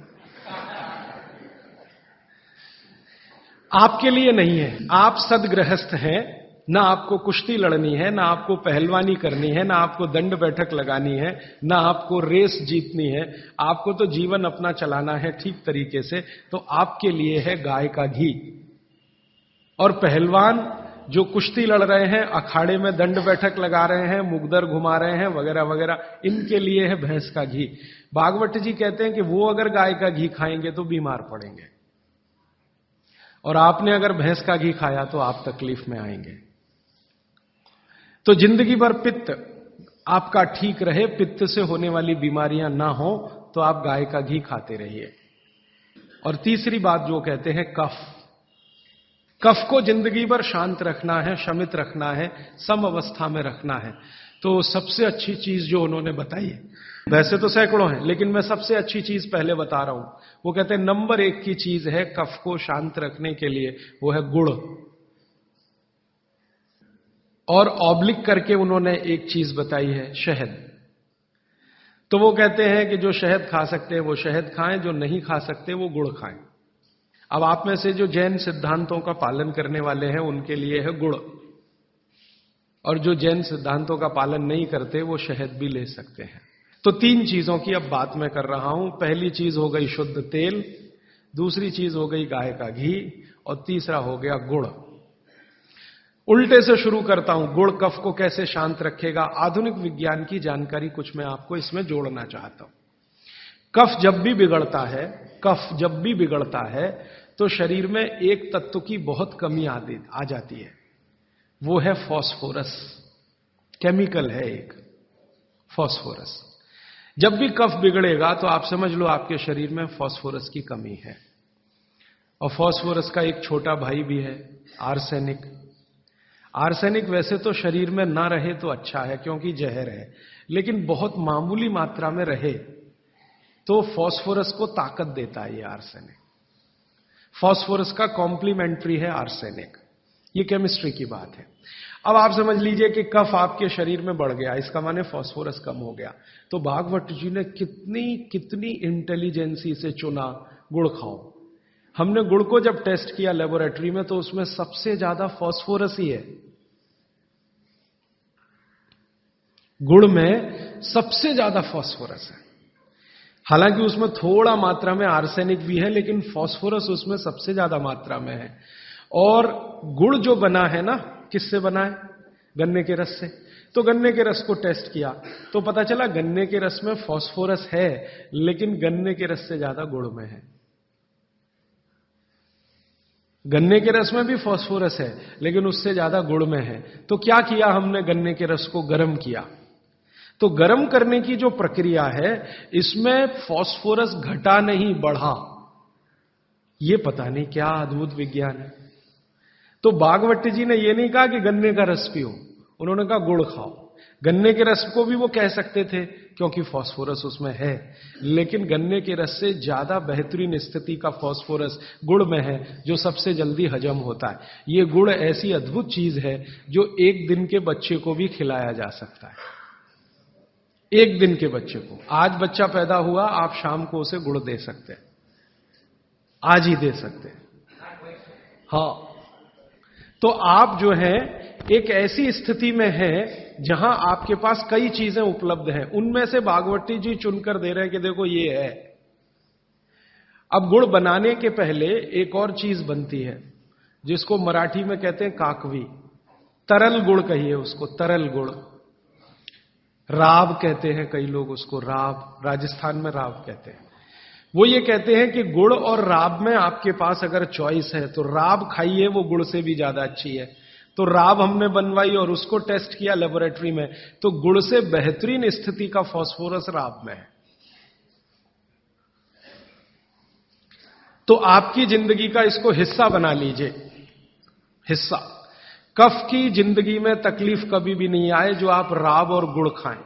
Speaker 2: आपके लिए नहीं है, आप सदगृहस्थ हैं, ना आपको कुश्ती लड़नी है, ना आपको पहलवानी करनी है, ना आपको दंड बैठक लगानी है, ना आपको रेस जीतनी है, आपको तो जीवन अपना चलाना है ठीक तरीके से। तो आपके लिए है गाय का घी। और पहलवान जो कुश्ती लड़ रहे हैं, अखाड़े में दंड बैठक लगा रहे हैं, मुगदर घुमा रहे हैं, वगैरह वगैरह, इनके लिए है भैंस का घी। भागवत जी कहते हैं कि वो अगर गाय का घी खाएंगे तो बीमार पड़ेंगे, और आपने अगर भैंस का घी खाया तो आप तकलीफ में आएंगे। तो जिंदगी भर पित्त आपका ठीक रहे, पित्त से होने वाली बीमारियां ना हो, तो आप गाय का घी खाते रहिए। और तीसरी बात जो कहते हैं कफ, कफ को जिंदगी भर शांत रखना है, शमित रखना है, सम अवस्था में रखना है। तो सबसे अच्छी चीज जो उन्होंने बताई है, वैसे तो सैकड़ों हैं, लेकिन मैं सबसे अच्छी चीज पहले बता रहा हूं। वो कहते हैं नंबर 1 की चीज है कफ को शांत रखने के लिए, वो है गुड़। और ऑब्लिक करके उन्होंने एक चीज बताई है, शहद। तो वो कहते हैं कि जो शहद खा सकते हैं वो शहद खाएं, जो नहीं खा सकते वो गुड़ खाएं। अब आप में से जो जैन सिद्धांतों का पालन करने वाले हैं उनके लिए है गुड़, और जो जैन सिद्धांतों का पालन नहीं करते वो शहद भी ले सकते हैं। तो 3 चीजों की अब बात मैं कर रहा हूं। पहली चीज हो गई शुद्ध तेल, दूसरी चीज हो गई गाय का घी, और तीसरा हो गया गुड़। उल्टे से शुरू करता हूं, गुड़ कफ को कैसे शांत रखेगा। आधुनिक विज्ञान की जानकारी कुछ मैं आपको इसमें जोड़ना चाहता हूं। कफ जब भी बिगड़ता है तो शरीर में एक तत्व की बहुत कमी आ जाती है, वो है फास्फोरस। केमिकल है एक फास्फोरस। जब भी कफ बिगड़ेगा तो आप समझ लो आपके शरीर में फास्फोरस की कमी है। और फास्फोरस का एक छोटा भाई भी है, आर्सेनिक। आर्सेनिक वैसे तो शरीर में ना रहे तो अच्छा है, क्योंकि जहर है, लेकिन बहुत मामूली मात्रा में रहे तो फास्फोरस को ताकत देता है ये आर्सेनिक। फास्फोरस का कॉम्प्लीमेंट्री है आर्सेनिक। ये केमिस्ट्री की बात है। अब आप समझ लीजिए कि कफ आपके शरीर में बढ़ गया, इसका माने फास्फोरस कम हो गया। तो भागवत जी ने कितनी इंटेलिजेंसी से चुना, गुड़ खाओ। हमने गुड़ को जब टेस्ट किया लेबोरेटरी में तो उसमें सबसे ज्यादा फास्फोरस ही है। गुड़ में सबसे ज्यादा फास्फोरस है। हालांकि उसमें थोड़ा मात्रा में आर्सेनिक भी है, लेकिन फास्फोरस उसमें सबसे ज्यादा मात्रा में है। और गुड़ जो बना है ना, किससे बना है? गन्ने के रस से। तो गन्ने के रस को टेस्ट किया तो पता चला गन्ने के रस में फास्फोरस है, लेकिन गन्ने के रस से ज्यादा गुड़ में है। गन्ने के रस में भी फास्फोरस है, लेकिन उससे ज्यादा गुड़ में है। तो क्या किया हमने? गन्ने के रस को गर्म किया। तो गर्म करने की जो प्रक्रिया है, इसमें फास्फोरस घटा नहीं बढ़ा। ये पता नहीं क्या अद्भुत विज्ञान है। तो भागवत जी ने यह नहीं कहा कि गन्ने का रस पियो, उन्होंने कहा गुड़ खाओ। गन्ने के रस को भी वो कह सकते थे क्योंकि फास्फोरस उसमें है, लेकिन गन्ने के रस से ज्यादा बेहतरीन स्थिति का फास्फोरस गुड़ में है, जो सबसे जल्दी हजम होता है। ये गुड़ ऐसी अद्भुत चीज है जो एक दिन के बच्चे को भी खिलाया जा सकता है। एक दिन के बच्चे को, आज बच्चा पैदा हुआ, आप शाम को उसे गुड़ दे सकते हैं, आज ही दे सकते हैं। हाँ, तो आप जो है एक ऐसी स्थिति में हैं जहां आपके पास कई चीजें उपलब्ध हैं, उनमें से भागवती जी चुनकर दे रहे हैं कि देखो ये है। अब गुड़ बनाने के पहले एक और चीज बनती है जिसको मराठी में कहते हैं काकवी, तरल गुड़ कहिए उसको, तरल गुड़। राब कहते हैं कई लोग उसको, राब, राजस्थान में राब कहते हैं। वो ये कहते हैं कि गुड़ और राब में आपके पास अगर चॉइस है तो राब खाइए, वो गुड़ से भी ज्यादा अच्छी है। तो राब हमने बनवाई और उसको टेस्ट किया लेबोरेटरी में, तो गुड़ से बेहतरीन स्थिति का फास्फोरस राब में है। तो आपकी जिंदगी का इसको हिस्सा बना लीजिए, हिस्सा। कफ की जिंदगी में तकलीफ कभी भी नहीं आए जो आप राब और गुड़ खाएं,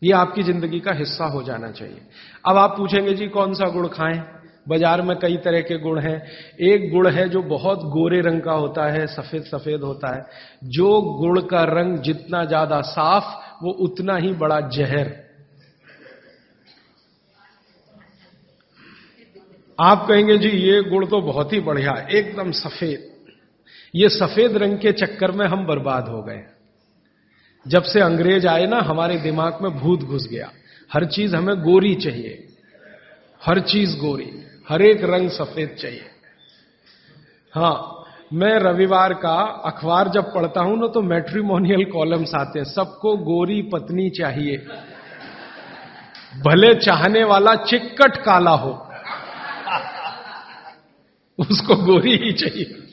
Speaker 2: ये आपकी जिंदगी का हिस्सा हो जाना चाहिए। अब आप पूछेंगे जी कौन सा गुड़ खाएं? बाजार में कई तरह के गुड़ हैं। एक गुड़ है जो बहुत गोरे रंग का होता है, सफेद सफेद होता है। जो गुड़ का रंग जितना ज्यादा साफ वो उतना ही बड़ा जहर। आप कहेंगे जी ये गुड़ तो बहुत ही बढ़िया, एकदम सफेद। ये सफेद रंग के चक्कर में हम बर्बाद हो गए। जब से अंग्रेज आए ना, हमारे दिमाग में भूत घुस गया, हर चीज हमें गोरी चाहिए, हर चीज गोरी, हर एक रंग सफेद चाहिए। हां, मैं रविवार का अखबार जब पढ़ता हूं ना तो मैट्रिमोनियल कॉलम्स आते हैं, सबको गोरी पत्नी चाहिए, भले चाहने वाला चिक्कट काला हो उसको गोरी ही चाहिए।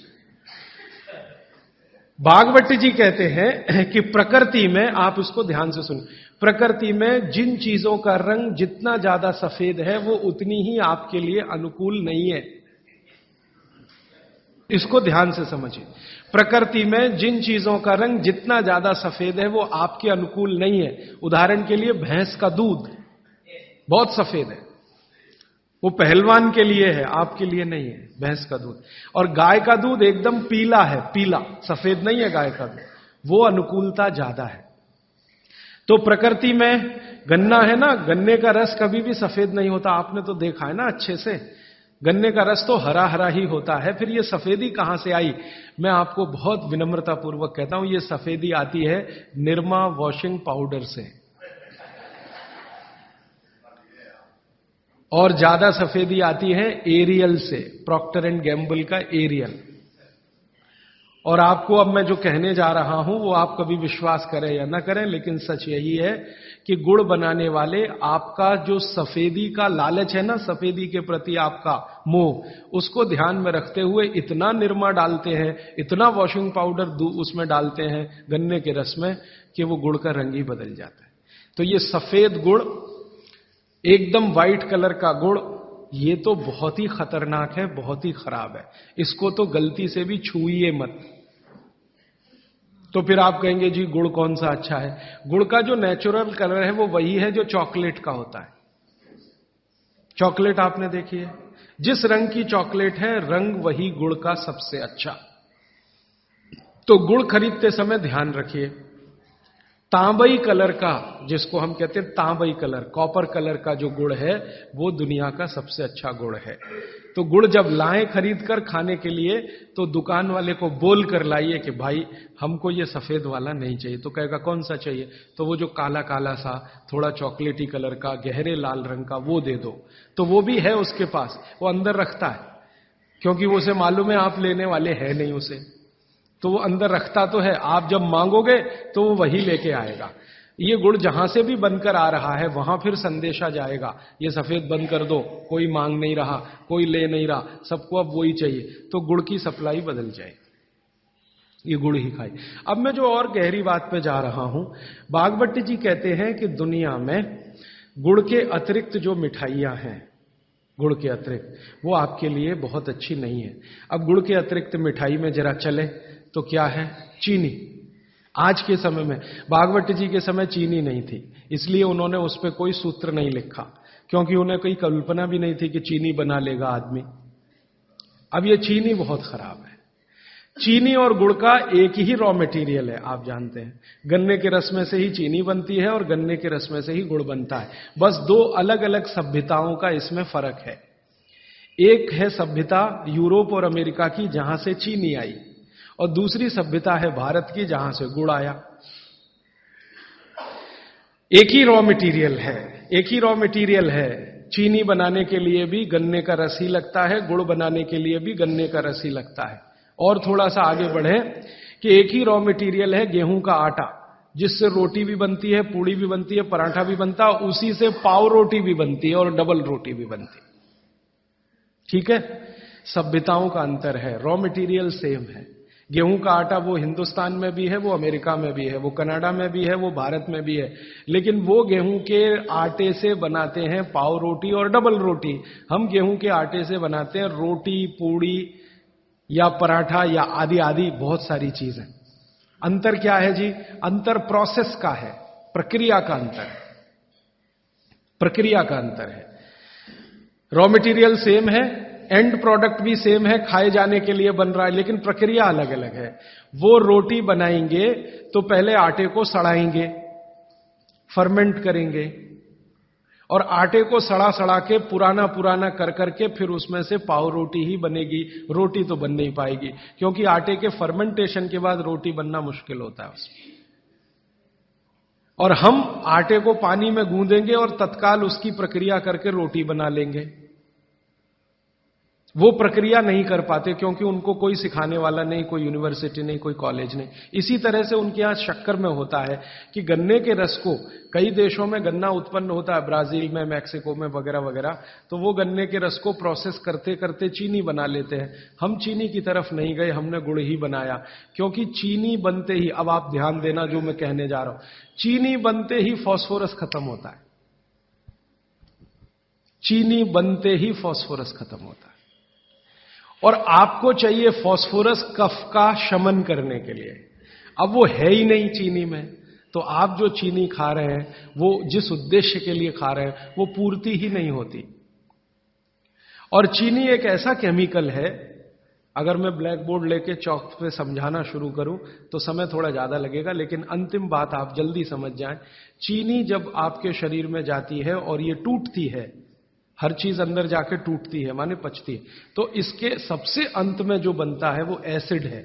Speaker 2: भागवती जी कहते हैं कि प्रकृति में, आप इसको ध्यान से सुनिए, प्रकृति में जिन चीजों का रंग जितना ज्यादा सफेद है वो उतनी ही आपके लिए अनुकूल नहीं है। इसको ध्यान से समझिए। प्रकृति में जिन चीजों का रंग जितना ज्यादा सफेद है वो आपके अनुकूल नहीं है। उदाहरण के लिए भैंस का दूध बहुत सफेद है, वो पहलवान के लिए है, आपके लिए नहीं है भैंस का दूध। और गाय का दूध एकदम पीला है, पीला, सफेद नहीं है गाय का दूध, वो अनुकूलता ज्यादा है। तो प्रकृति में गन्ना है ना, गन्ने का रस कभी भी सफेद नहीं होता, आपने तो देखा है ना अच्छे से। गन्ने का रस तो हरा हरा ही होता है। फिर ये सफेदी कहां से आई? मैं आपको बहुत विनम्रता पूर्वक कहता हूं, ये सफेदी आती है निरमा वॉशिंग पाउडर से, और ज्यादा सफेदी आती है एरियल से, प्रॉक्टर एंड गैम्बल का एरियल। और आपको अब मैं जो कहने जा रहा हूं वो आप कभी विश्वास करें या ना करें, लेकिन सच यही है कि गुड़ बनाने वाले आपका जो सफेदी का लालच है ना, सफेदी के प्रति आपका मोह, उसको ध्यान में रखते हुए इतना निरमा डालते हैं, इतना वॉशिंग पाउडर उसमें डालते हैं गन्ने के रस में कि वो गुड़ का रंग ही बदल जाता है। तो ये सफेद गुड़, एकदम व्हाइट कलर का गुड़, ये तो बहुत ही खतरनाक है, बहुत ही खराब है। इसको तो गलती से भी छूइए मत। तो फिर आप कहेंगे जी गुड़ कौन सा अच्छा है? गुड़ का जो नेचुरल कलर है वो वही है जो चॉकलेट का होता है। चॉकलेट आपने देखी है, जिस रंग की चॉकलेट है रंग वही गुड़ का सबसे अच्छा। तो गुड़ खरीदते समय ध्यान रखिए, तांबई कलर का, जिसको हम कहते हैं तांबई कलर, कॉपर कलर का जो गुड़ है वो दुनिया का सबसे अच्छा गुड़ है। तो गुड़ जब लाएं खरीद कर खाने के लिए तो दुकान वाले को बोल कर लाइए कि भाई हमको ये सफेद वाला नहीं चाहिए। तो कहेगा कौन सा चाहिए? तो वो जो काला काला सा, थोड़ा चॉकलेटी कलर का, गहरे लाल रंग का, वो दे दो। तो वो भी है उसके पास, वो अंदर रखता है, क्योंकि वो उसे मालूम है आप लेने वाले हैं नहीं उसे, तो वो अंदर रखता तो है। आप जब मांगोगे तो वो वही लेके आएगा। ये गुड़ जहां से भी बनकर आ रहा है वहां फिर संदेशा जाएगा, ये सफेद बंद कर दो, कोई मांग नहीं रहा, कोई ले नहीं रहा, सबको अब वही चाहिए। तो गुड़ की सप्लाई बदल जाएगी, ये गुड़ ही खाई। अब मैं जो और गहरी बात पे जा रहा हूं, भागवती जी कहते हैं कि दुनिया में गुड़ के अतिरिक्त जो मिठाइयां हैं, गुड़ के अतिरिक्त, वो आपके लिए बहुत अच्छी नहीं है। अब गुड़ के अतिरिक्त मिठाई में जरा चले तो क्या है? चीनी। आज के समय में, भागवत जी के समय चीनी नहीं थी, इसलिए उन्होंने उस पर कोई सूत्र नहीं लिखा, क्योंकि उन्हें कोई कल्पना भी नहीं थी कि चीनी बना लेगा आदमी। अब ये चीनी बहुत खराब है। चीनी और गुड़ का एक ही रॉ मटेरियल है, आप जानते हैं। गन्ने के रस में से ही चीनी बनती है और गन्ने के रस में से ही गुड़ बनता है। बस दो अलग अलग सभ्यताओं का इसमें फर्क है। एक है सभ्यता यूरोप और अमेरिका की, जहां से चीनी आई, और दूसरी सभ्यता है भारत की, जहां से गुड़ आया। एक ही रॉ मटेरियल है, एक ही रॉ मटेरियल है। चीनी बनाने के लिए भी गन्ने का रस ही लगता है, गुड़ बनाने के लिए भी गन्ने का रस ही लगता है। और थोड़ा सा आगे बढ़े कि एक ही रॉ मटेरियल है गेहूं का आटा, जिससे रोटी भी बनती है, पूड़ी भी बनती है, पराठा भी बनता है, उसी से पाव रोटी भी बनती है और डबल रोटी भी बनती है। ठीक है, सभ्यताओं का अंतर है, रॉ मटेरियल सेम है। गेहूं का आटा वो हिंदुस्तान में भी है, वो अमेरिका में भी है, वो कनाडा में भी है, वो भारत में भी है, लेकिन वो गेहूं के आटे से बनाते हैं पाव रोटी और डबल रोटी। हम गेहूं के आटे से बनाते हैं रोटी, पूड़ी या पराठा या आदि आदि बहुत सारी चीजें। अंतर क्या है जी? अंतर प्रोसेस का है, प्रक्रिया का अंतर है, प्रक्रिया का अंतर है। रॉ मटेरियल सेम है, एंड प्रोडक्ट भी सेम है, खाए जाने के लिए बन रहा है, लेकिन प्रक्रिया अलग अलग है। वो रोटी बनाएंगे तो पहले आटे को सड़ाएंगे, फर्मेंट करेंगे, और आटे को सड़ा सड़ा के पुराना पुराना कर करके फिर उसमें से पाव रोटी ही बनेगी। रोटी तो बन नहीं पाएगी, क्योंकि आटे के फर्मेंटेशन के बाद रोटी बनना मुश्किल होता है उसमें। और हम आटे को पानी में गूंदेंगे और तत्काल उसकी प्रक्रिया करके रोटी बना लेंगे। वो प्रक्रिया नहीं कर पाते, क्योंकि उनको कोई सिखाने वाला नहीं, कोई यूनिवर्सिटी नहीं, कोई कॉलेज नहीं। इसी तरह से उनके यहां शक्कर में होता है कि गन्ने के रस को, कई देशों में गन्ना उत्पन्न होता है, ब्राजील में, मैक्सिको में वगैरह वगैरह, तो वो गन्ने के रस को प्रोसेस करते करते चीनी बना लेते हैं। हम चीनी की तरफ नहीं गए, हमने गुड़ ही बनाया, क्योंकि चीनी बनते ही, अब आप ध्यान देना जो मैं कहने जा रहा हूं, चीनी बनते ही फास्फोरस खत्म होता है। चीनी बनते ही फास्फोरस खत्म होता है, और आपको चाहिए फास्फोरस कफ का शमन करने के लिए। अब वो है ही नहीं चीनी में, तो आप जो चीनी खा रहे हैं वो जिस उद्देश्य के लिए खा रहे हैं वो पूर्ति ही नहीं होती। और चीनी एक ऐसा केमिकल है, अगर मैं ब्लैक बोर्ड लेके चौक पे समझाना शुरू करूं तो समय थोड़ा ज्यादा लगेगा, लेकिन अंतिम बात आप जल्दी समझ जाएं। चीनी जब आपके शरीर में जाती है और ये टूटती है, हर चीज अंदर जाके टूटती है, माने पचती है, तो इसके सबसे अंत में जो बनता है वो एसिड है।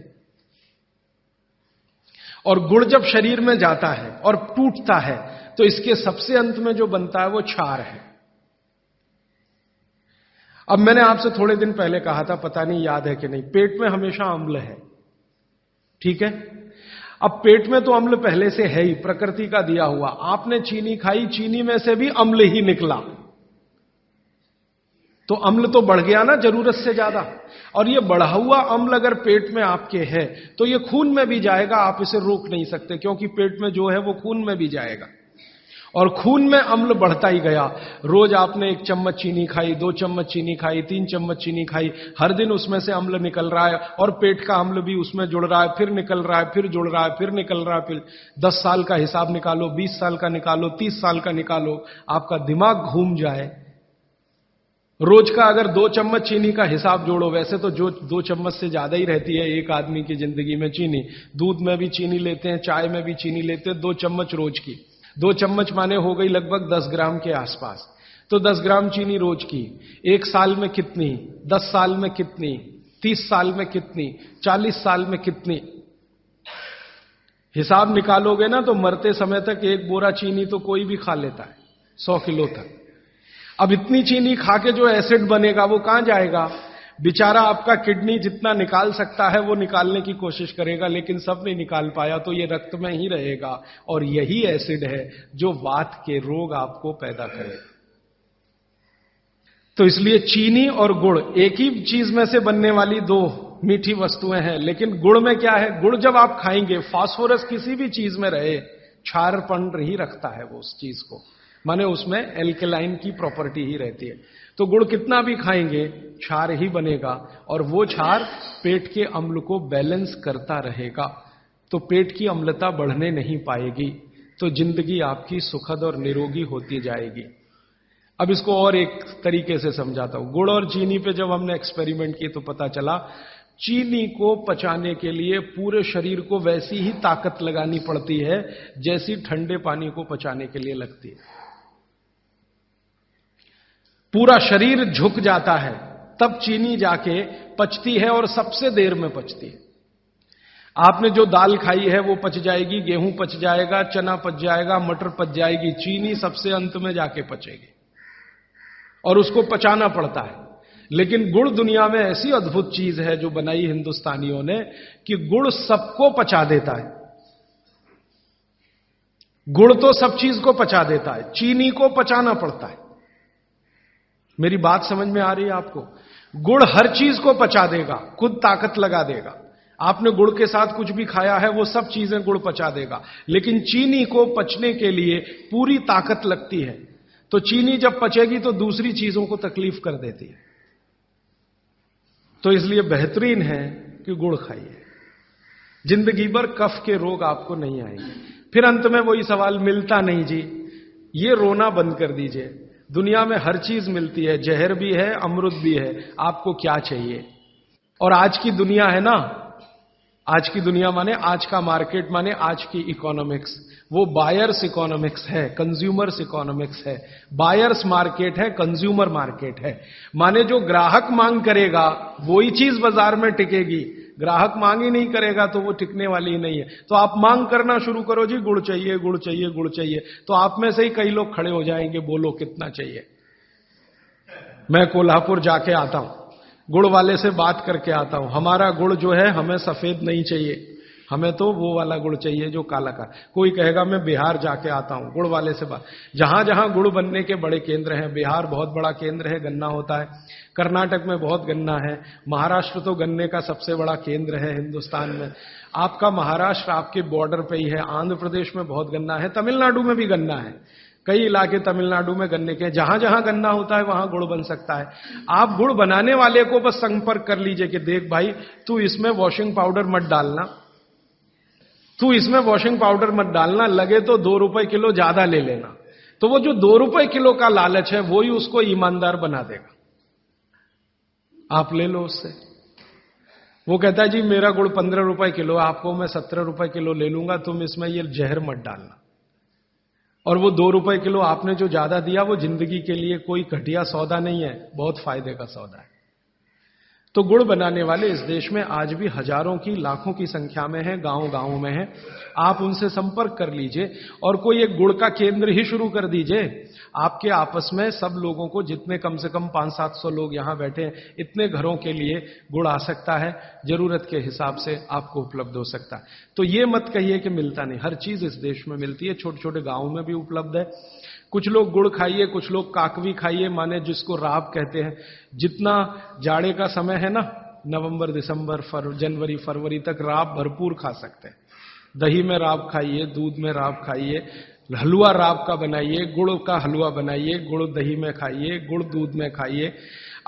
Speaker 2: और गुड़ जब शरीर में जाता है और टूटता है तो इसके सबसे अंत में जो बनता है वो क्षार है। अब मैंने आपसे थोड़े दिन पहले कहा था, पता नहीं याद है कि नहीं, पेट में हमेशा अम्ल है, ठीक है। अब पेट में तो अम्ल पहले से है ही, प्रकृति का दिया हुआ। आपने चीनी खाई, चीनी में से भी अम्ल ही निकला, तो अम्ल तो बढ़ गया ना जरूरत से ज्यादा। और ये बढ़ा हुआ अम्ल अगर पेट में आपके है तो ये खून में भी जाएगा, आप इसे रोक नहीं सकते, क्योंकि पेट में जो है वो खून में भी जाएगा। और खून में अम्ल बढ़ता ही गया। रोज आपने 1 चम्मच चीनी खाई, 2 चम्मच चीनी खाई, 3 चम्मच चीनी खाई, हर दिन उसमें से अम्ल निकल रहा है, और पेट का अम्ल भी उसमें जुड़ रहा है, फिर निकल रहा है, फिर जुड़ रहा है, फिर निकल रहा है। फिर 10 साल का हिसाब निकालो, 20 साल का निकालो, 30 साल का निकालो, आपका दिमाग घूम जाए। रोज का अगर 2 चम्मच चीनी का हिसाब जोड़ो, वैसे तो जो 2 चम्मच से ज्यादा ही रहती है एक आदमी की जिंदगी में चीनी। दूध में भी चीनी लेते हैं, चाय में भी चीनी लेते हैं, 2 चम्मच रोज की। 2 चम्मच माने हो गई लगभग 10 ग्राम के आसपास। तो 10 ग्राम चीनी रोज की, 1 साल में कितनी, 10 साल में कितनी, 30 साल में कितनी, 40 साल में कितनी, हिसाब निकालोगे ना तो मरते समय तक 1 बोरा चीनी तो कोई भी खा लेता है, 100 किलो तक। अब इतनी चीनी खा के जो एसिड बनेगा वो कहां जाएगा? बेचारा आपका किडनी जितना निकाल सकता है वो निकालने की कोशिश करेगा, लेकिन सब नहीं निकाल पाया, तो ये रक्त में ही रहेगा। और यही एसिड है जो वात के रोग आपको पैदा करेगा। तो इसलिए चीनी और गुड़ एक ही चीज में से बनने वाली 2 मीठी वस्तुएं हैं, लेकिन गुड़ में क्या है? गुड़ जब आप खाएंगे, फास्फोरस किसी भी चीज में रहे, क्षारपन ही रखता है वो उस चीज को, माने उसमें एल्केलाइन की प्रॉपर्टी ही रहती है। तो गुड़ कितना भी खाएंगे क्षार ही बनेगा, और वो क्षार पेट के अम्ल को बैलेंस करता रहेगा। तो पेट की अम्लता बढ़ने नहीं पाएगी, तो जिंदगी आपकी सुखद और निरोगी होती जाएगी। अब इसको और एक तरीके से समझाता हूं। गुड़ और चीनी पे जब हमने एक्सपेरिमेंट किए तो पता चला चीनी को पचाने के लिए पूरे शरीर को वैसी ही ताकत लगानी पड़ती है जैसी ठंडे पानी को पचाने के लिए लगती है। पूरा शरीर झुक जाता है तब चीनी जाके पचती है और सबसे देर में पचती है। आपने जो दाल खाई है वो पच जाएगी, गेहूं पच जाएगा, चना पच जाएगा, मटर पच जाएगी, चीनी सबसे अंत में जाके पचेगी और उसको पचाना पड़ता है। लेकिन गुड़ दुनिया में ऐसी अद्भुत चीज है जो बनाई हिंदुस्तानियों ने कि गुड़ सबको पचा देता है। गुड़ तो सब चीज को पचा देता है, चीनी को पचाना पड़ता है। मेरी बात समझ में आ रही है आपको? गुड़ हर चीज को पचा देगा, खुद ताकत लगा देगा। आपने गुड़ के साथ कुछ भी खाया है वो सब चीजें गुड़ पचा देगा, लेकिन चीनी को पचने के लिए पूरी ताकत लगती है। तो चीनी जब पचेगी तो दूसरी चीजों को तकलीफ कर देती है। तो इसलिए बेहतरीन है कि गुड़ खाइए, जिंदगी भर कफ के रोग आपको नहीं आएंगे। फिर अंत में वही सवाल, मिलता नहीं जी, ये रोना बंद कर दीजिए। दुनिया में हर चीज मिलती है, जहर भी है, अमृत भी है, आपको क्या चाहिए? और आज की दुनिया है ना, आज की दुनिया माने आज का मार्केट, माने आज की इकोनॉमिक्स, वो बायर्स इकोनॉमिक्स है, कंज्यूमर्स इकोनॉमिक्स है। बायर्स मार्केट है, कंज्यूमर मार्केट है। माने जो ग्राहक मांग करेगा वही चीज बाजार में टिकेगी, ग्राहक मांग ही नहीं करेगा तो वो टिकने वाली ही नहीं है। तो आप मांग करना शुरू करो, जी गुड़ चाहिए, गुड़ चाहिए, गुड़ चाहिए, तो आप में से ही कई लोग खड़े हो जाएंगे, बोलो कितना चाहिए। मैं कोल्हापुर जाके आता हूं, गुड़ वाले से बात करके आता हूं, हमारा गुड़ जो है हमें सफेद नहीं चाहिए, हमें तो वो वाला गुड़ चाहिए जो काला का। कोई कहेगा मैं बिहार जाके आता हूं, गुड़ वाले से बात। जहां जहां गुड़ बनने के बड़े केंद्र हैं, बिहार बहुत बड़ा केंद्र है, गन्ना होता है, कर्नाटक में बहुत गन्ना है, महाराष्ट्र तो गन्ने का सबसे बड़ा केंद्र है हिंदुस्तान में। आपका महाराष्ट्र आपके बॉर्डर पे ही है, आंध्र प्रदेश में बहुत गन्ना है, तमिलनाडु में भी गन्ना है, कई इलाके तमिलनाडु में गन्ने के। जहां जहां गन्ना होता है वहां गुड़ बन सकता है। आप गुड़ बनाने वाले को बस संपर्क कर लीजिए कि देख भाई, तू इसमें वॉशिंग पाउडर मत डालना, तू इसमें वॉशिंग पाउडर मत डालना, लगे तो 2 रुपए किलो ज्यादा ले लेना। तो वो जो 2 रुपए किलो का लालच है वो ही उसको ईमानदार बना देगा। आप ले लो उससे। वो कहता है जी मेरा गुड़ 15 रुपए किलो, आपको मैं 17 रुपए किलो ले लूंगा, तुम इसमें ये जहर मत डालना। और वो 2 रुपए किलो आपने जो ज्यादा दिया वो जिंदगी के लिए कोई घटिया सौदा नहीं है, बहुत फायदे का सौदा है। तो गुड़ बनाने वाले इस देश में आज भी हजारों की, लाखों की संख्या में है, गांव-गांव में है। आप उनसे संपर्क कर लीजिए और कोई एक गुड़ का केंद्र ही शुरू कर दीजिए। आपके आपस में सब लोगों को, जितने कम से कम 500-700 लोग यहां बैठे हैं, इतने घरों के लिए गुड़ आ सकता है, जरूरत के हिसाब से आपको उपलब्ध हो सकता है। तो ये मत कहिए कि मिलता नहीं, हर चीज इस देश में मिलती है, छोटे छोटे गांवों में भी उपलब्ध है। कुछ लोग गुड़ खाइए, कुछ लोग काकवी खाइए, माने जिसको राब कहते हैं। जितना जाड़े का समय है ना, नवंबर, दिसंबर, जनवरी, फरवरी तक राब भरपूर खा सकते हैं। दही में राब खाइए, दूध में राब खाइए, हलवा राब का बनाइए, गुड़ का हलवा बनाइए, गुड़ दही में खाइए, गुड़ दूध में खाइए।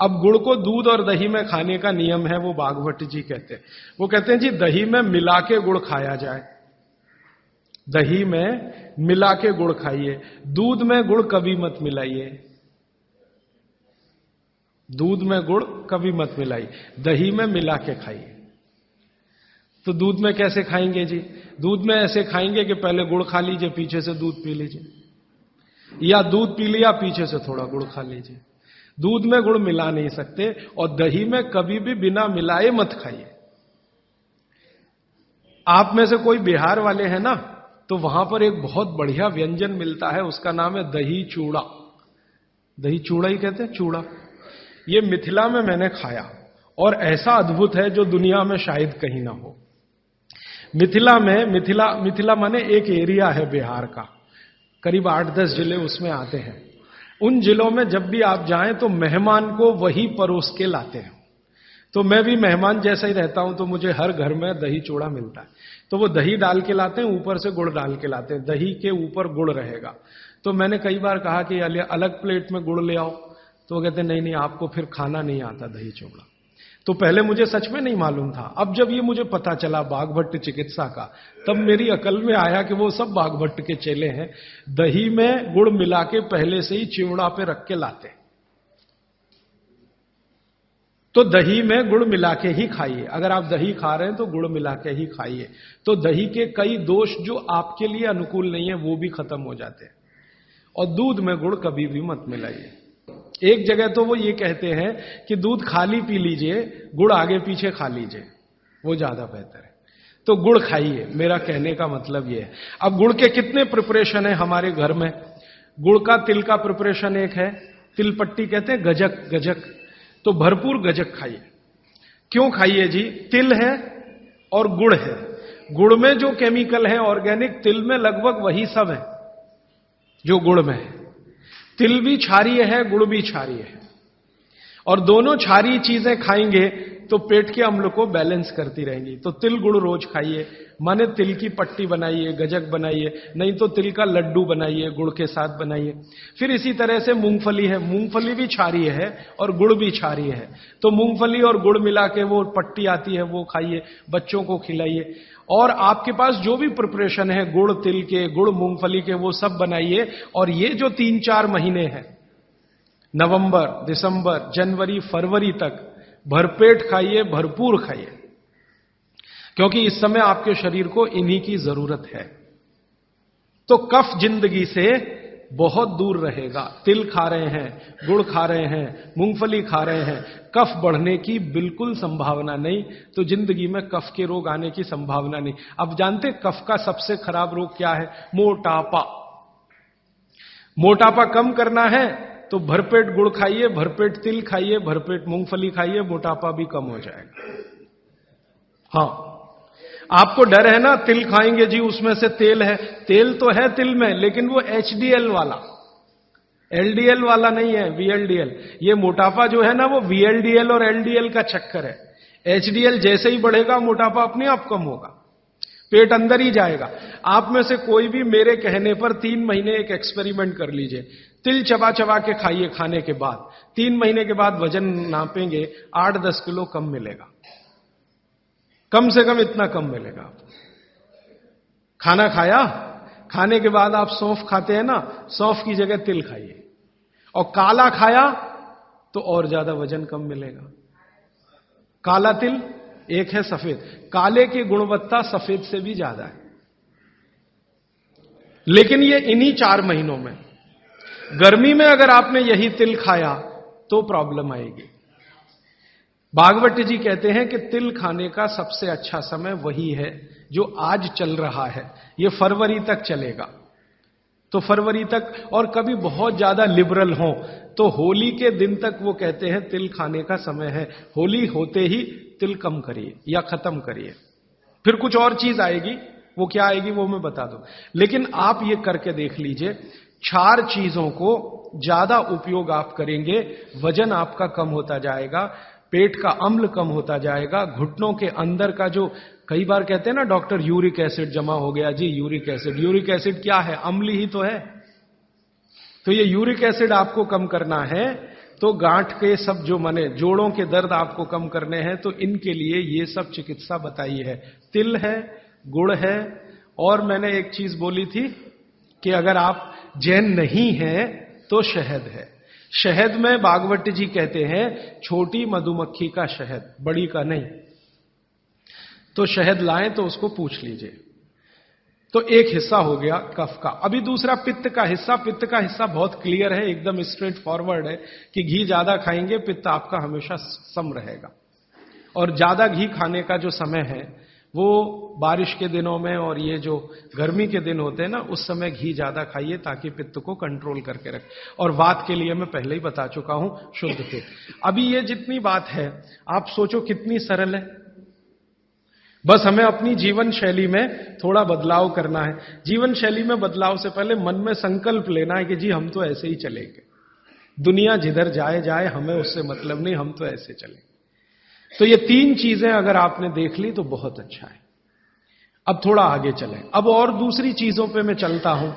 Speaker 2: अब गुड़ को दूध और दही में खाने का नियम है, वो बागभट्ट जी कहते हैं। वो कहते हैं जी दही में मिला के गुड़ खाया जाए, दही में मिला के गुड़ खाइए, दूध में गुड़ कभी मत मिलाइए, दूध में गुड़ कभी मत मिलाइए, दही में मिला के खाइए। तो दूध में कैसे खाएंगे जी? दूध में ऐसे खाएंगे कि पहले गुड़ खा लीजिए, पीछे से दूध पी लीजिए, या दूध पी लिया, पीछे से थोड़ा गुड़ खा लीजिए। दूध में गुड़ मिला नहीं सकते, और दही में कभी भी बिना मिलाए मत खाइए। आप में से कोई बिहार वाले हैं ना, तो वहां पर एक बहुत बढ़िया व्यंजन मिलता है, उसका नाम है दही चूड़ा। दही चूड़ा ही कहते हैं, चूड़ा। ये मिथिला में मैंने खाया और ऐसा अद्भुत है जो दुनिया में शायद कहीं ना हो। मिथिला में, मिथिला माने एक एरिया है बिहार का, करीब 8-10 जिले उसमें आते हैं। उन जिलों में जब भी आप जाएं तो मेहमान को वही परोस के लाते हैं। तो मैं भी मेहमान जैसा ही रहता हूं, तो मुझे हर घर में दही चूड़ा मिलता है। तो वो दही डाल के लाते हैं, ऊपर से गुड़ डाल के लाते हैं, दही के ऊपर गुड़ रहेगा। तो मैंने कई बार कहा कि अलग प्लेट में गुड़ ले आओ, तो वो कहते नहीं नहीं, आपको फिर खाना नहीं आता दही चूड़ा। तो पहले मुझे सच में नहीं मालूम था। अब जब ये मुझे पता चला बाघभट्ट चिकित्सा का, तब मेरी अकल में आया कि वो सब बाघभट्ट के चेले हैं। दही में गुड़ मिला के पहले से ही चिवड़ा पे रख के लाते, तो दही में गुड़ मिला के ही खाइए। अगर आप दही खा रहे हैं तो गुड़ मिला के ही खाइए, तो दही के कई दोष जो आपके लिए अनुकूल नहीं है वो भी खत्म हो जाते हैं। और दूध में गुड़ कभी भी मत मिलाइए। एक जगह तो वो ये कहते हैं कि दूध खाली पी लीजिए, गुड़ आगे पीछे खा लीजिए, वो ज्यादा बेहतर है। तो गुड़ खाइए, मेरा कहने का मतलब ये है। अब गुड़ के कितने प्रिपरेशन है हमारे घर में? गुड़ का तिल का प्रिपरेशन एक है, तिल पट्टी कहते हैं, गजक, गजक। तो भरपूर गजक खाइए। क्यों खाइए जी? तिल है और गुड़ है। गुड़ में जो केमिकल है ऑर्गेनिक, तिल में लगभग वही सब है जो गुड़ में है। तिल भी क्षारीय है, गुड़ भी क्षारीय है, और दोनों क्षारीय चीजें खाएंगे तो पेट के अम्ल को बैलेंस करती रहेंगी। तो तिल गुड़ रोज खाइए, माने तिल की पट्टी बनाइए, गजक बनाइए, नहीं तो तिल का लड्डू बनाइए, गुड़ के साथ बनाइए। फिर इसी तरह से मूंगफली है, मूंगफली भी क्षारीय है और गुड़ भी क्षारीय है, तो मूंगफली और गुड़ मिला के वो पट्टी आती है, वो खाइए, बच्चों को खिलाइए। और आपके पास जो भी प्रिपरेशन है गुड़ तिल के, गुड़ मूंगफली के, वो सब बनाइए। और ये जो 3-4 महीने हैं, नवंबर, दिसंबर, जनवरी, फरवरी तक भरपेट खाइए, भरपूर खाइए, क्योंकि इस समय आपके शरीर को इन्हीं की जरूरत है। तो कफ जिंदगी से बहुत दूर रहेगा। तिल खा रहे हैं, गुड़ खा रहे हैं, मूंगफली खा रहे हैं, कफ बढ़ने की बिल्कुल संभावना नहीं, तो जिंदगी में कफ के रोग आने की संभावना नहीं। अब जानते कफ का सबसे खराब रोग क्या है? मोटापा। मोटापा कम करना है तो भरपेट गुड़ खाइए, भरपेट तिल खाइए, भरपेट मूंगफली खाइए, मोटापा भी कम हो जाएगा। हां, आपको डर है ना, तिल खाएंगे जी उसमें से तेल है। तेल तो है तिल में, लेकिन वो HDL वाला, LDL वाला नहीं है, VLDL। ये मोटापा जो है ना, वो VLDL और LDL का चक्कर है। HDL जैसे ही बढ़ेगा, मोटापा अपने आप कम होगा, पेट अंदर ही जाएगा। आप में से कोई भी मेरे कहने पर 3 महीने एक एक्सपेरिमेंट कर लीजिए। तिल चबा चबा के खाइए, खाने के बाद 3 महीने के बाद वजन नापेंगे, 8-10 किलो कम मिलेगा, कम से कम इतना कम मिलेगा। खाना खाया, खाने के बाद आप सौंफ खाते हैं ना, सौंफ की जगह तिल खाइए। और काला खाया तो और ज्यादा वजन कम मिलेगा। काला तिल एक है, सफेद। काले की गुणवत्ता सफेद से भी ज्यादा है। लेकिन ये इन्हीं 4 महीनों में, गर्मी में अगर आपने यही तिल खाया तो प्रॉब्लम आएगी। भागवत जी कहते हैं कि तिल खाने का सबसे अच्छा समय वही है जो आज चल रहा है, ये फरवरी तक चलेगा। तो फरवरी तक, और कभी बहुत ज्यादा लिबरल हो तो होली के दिन तक वो कहते हैं तिल खाने का समय है। होली होते ही तिल कम करिए या खत्म करिए। फिर कुछ और चीज आएगी, वो क्या आएगी वो मैं बता दूं, लेकिन आप ये करके देख लीजिए। 4 चीजों को ज्यादा उपयोग आप करेंगे, वजन आपका कम होता जाएगा, पेट का अम्ल कम होता जाएगा, घुटनों के अंदर का जो कई बार कहते हैं ना डॉक्टर यूरिक एसिड जमा हो गया जी, यूरिक एसिड। यूरिक एसिड क्या है? अम्ल ही तो है। तो ये यूरिक एसिड आपको कम करना है, तो गांठ के सब जो माने जोड़ों के दर्द आपको कम करने हैं, तो इनके लिए ये सब चिकित्सा बताई है। तिल है, गुड़ है, और मैंने एक चीज बोली थी कि अगर आप जैन नहीं हैं तो शहद है। शहद में भागवत जी कहते हैं छोटी मधुमक्खी का शहद, बड़ी का नहीं। तो शहद लाएं तो उसको पूछ लीजिए। तो एक हिस्सा हो गया कफ का। अभी दूसरा पित्त का हिस्सा। पित्त का हिस्सा बहुत क्लियर है, एकदम स्ट्रेट फॉरवर्ड है कि घी ज्यादा खाएंगे पित्त आपका हमेशा सम रहेगा। और ज्यादा घी खाने का जो समय है वो बारिश के दिनों में और ये जो गर्मी के दिन होते हैं ना, उस समय घी ज्यादा खाइए ताकि पित्त को कंट्रोल करके रखे। और वात के लिए मैं पहले ही बता चुका हूं, शुद्ध पित्त। अभी ये जितनी बात है आप सोचो कितनी सरल है। बस हमें अपनी जीवन शैली में थोड़ा बदलाव करना है। जीवन शैली में बदलाव से पहले मन में संकल्प लेना है कि जी हम तो ऐसे ही चलेंगे, दुनिया जिधर जाए जाए, हमें उससे मतलब नहीं, हम तो ऐसे चलेंगे। तो ये 3 चीजें अगर आपने देख ली तो बहुत अच्छा है। अब थोड़ा आगे चलें। अब और दूसरी चीजों पे मैं चलता हूं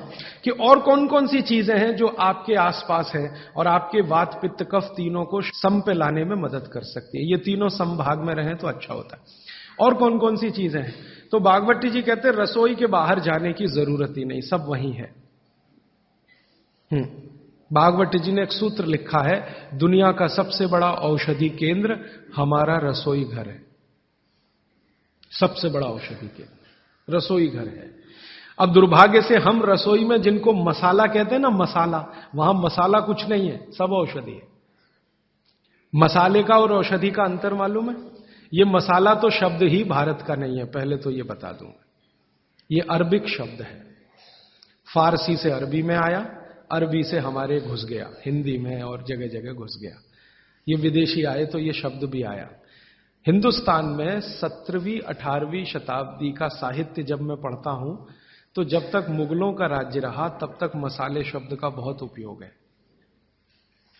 Speaker 2: कि और कौन कौन सी चीजें हैं जो आपके आसपास हैं और आपके वात पित्त कफ तीनों को सम पे लाने में मदद कर सकती है। ये तीनों समभाग में रहें तो अच्छा होता है। और कौन कौन सी चीजें हैं? तो बागवती जी कहते हैं रसोई के बाहर जाने की जरूरत ही नहीं, सब वहीं है। भागवत जी ने एक सूत्र लिखा है, दुनिया का सबसे बड़ा औषधि केंद्र हमारा रसोई घर है। सबसे बड़ा औषधि केंद्र रसोई घर है। अब दुर्भाग्य से हम रसोई में जिनको मसाला कहते हैं ना, मसाला, वहां मसाला कुछ नहीं है, सब औषधि है। मसाले का और औषधि का अंतर मालूम है? ये मसाला तो शब्द ही भारत का नहीं है, पहले तो ये बता दूं। ये अरबिक शब्द है, फारसी से अरबी में आया, अरबी से हमारे घुस गया, हिंदी में और जगह जगह घुस गया। ये विदेशी आए तो ये शब्द भी आया। हिंदुस्तान में 17वीं 18वीं शताब्दी का साहित्य जब मैं पढ़ता हूं तो जब तक मुगलों का राज्य रहा तब तक मसाले शब्द का बहुत उपयोग है।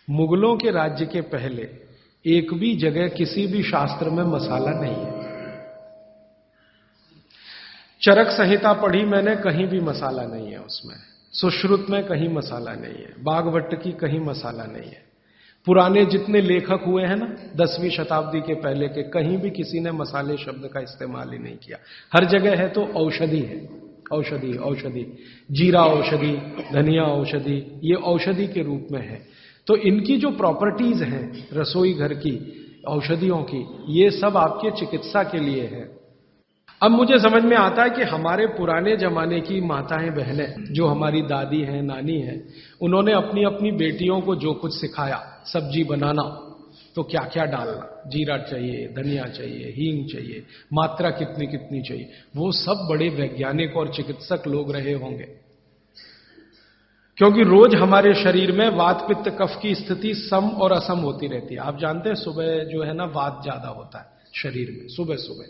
Speaker 2: मुगलों के राज्य के पहले एक भी जगह किसी भी शास्त्र में मसाला नहीं है। चरक संहिता पढ़ी मैंने, कहीं भी मसाला नहीं है उसमें। सुश्रुत में कहीं मसाला नहीं है, बागवट की कहीं मसाला नहीं है। पुराने जितने लेखक हुए हैं ना 10वीं शताब्दी के पहले के, कहीं भी किसी ने मसाले शब्द का इस्तेमाल ही नहीं किया। हर जगह है तो औषधि है, औषधि औषधि, जीरा औषधि, धनिया औषधि, ये औषधि के रूप में है। तो इनकी जो प्रॉपर्टीज हैं रसोई घर की औषधियों की, ये सब आपके चिकित्सा के लिए है। अब मुझे समझ में आता है कि हमारे पुराने जमाने की माताएं बहनें, जो हमारी दादी हैं, नानी हैं, उन्होंने अपनी अपनी बेटियों को जो कुछ सिखाया, सब्जी बनाना तो क्या क्या डालना, जीरा चाहिए, धनिया चाहिए, हींग चाहिए, मात्रा कितनी कितनी चाहिए, वो सब बड़े वैज्ञानिक और चिकित्सक लोग रहे होंगे। क्योंकि रोज हमारे शरीर में वात पित्त कफ की स्थिति सम और असम होती रहती है। आप जानते हैं सुबह जो है ना वात ज्यादा होता है शरीर में, सुबह सुबह,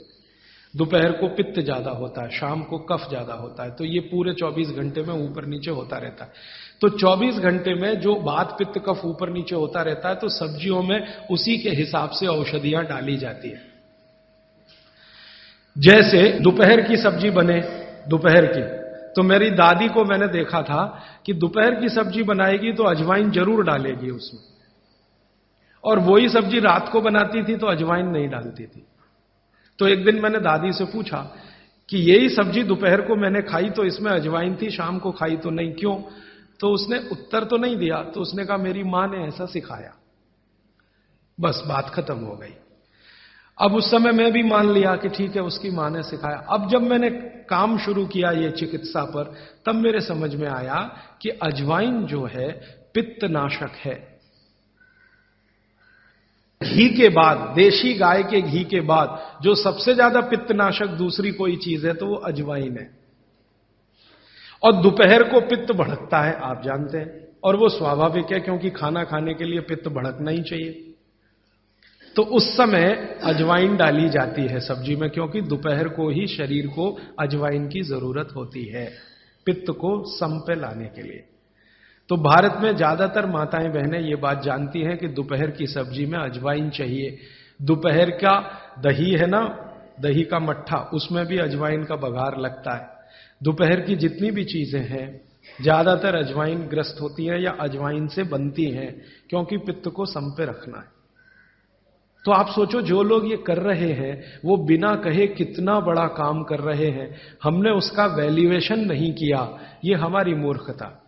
Speaker 2: दोपहर को पित्त ज्यादा होता है, शाम को कफ ज्यादा होता है। तो ये पूरे 24 घंटे में ऊपर नीचे होता रहता है। तो 24 घंटे में जो वात पित्त कफ ऊपर नीचे होता रहता है, तो सब्जियों में उसी के हिसाब से औषधियां डाली जाती है। जैसे दोपहर की सब्जी बने, दोपहर की, तो मेरी दादी को मैंने देखा था कि दोपहर की सब्जी बनाएगी तो अजवाइन जरूर डालेगी उसमें, और वही सब्जी रात को बनाती थी तो अजवाइन नहीं डालती थी। तो एक दिन मैंने दादी से पूछा कि यही सब्जी दोपहर को मैंने खाई तो इसमें अजवाइन थी, शाम को खाई तो नहीं, क्यों? तो उसने उत्तर तो नहीं दिया। तो उसने कहा मेरी मां ने ऐसा सिखाया। बस बात खत्म हो गई। अब उस समय मैं भी मान लिया कि ठीक है, उसकी मां ने सिखाया। अब जब मैंने काम शुरू किया ये चिकित्सा पर, तब मेरे समझ में आया कि अजवाइन जो है पित्तनाशक है। घी के बाद, देशी गाय के घी के बाद जो सबसे ज्यादा पित्तनाशक दूसरी कोई चीज है तो वो अजवाइन है। और दोपहर को पित्त भड़कता है, आप जानते हैं, और वो स्वाभाविक है क्योंकि खाना खाने के लिए पित्त भड़कना ही चाहिए। तो उस समय अजवाइन डाली जाती है सब्जी में, क्योंकि दोपहर को ही शरीर को अजवाइन की जरूरत होती है पित्त को सम पे लाने के लिए। तो भारत में ज्यादातर माताएं बहनें ये बात जानती हैं कि दोपहर की सब्जी में अजवाइन चाहिए। दोपहर का दही है ना, दही का मट्ठा, उसमें भी अजवाइन का बघार लगता है। दोपहर की जितनी भी चीजें हैं ज्यादातर अजवाइन ग्रस्त होती हैं या अजवाइन से बनती हैं, क्योंकि पित्त को सम पे रखना है। तो आप सोचो, जो लोग ये कर रहे हैं वो बिना कहे कितना बड़ा काम कर रहे हैं। हमने उसका वैल्यूएशन नहीं किया, ये हमारी मूर्खता।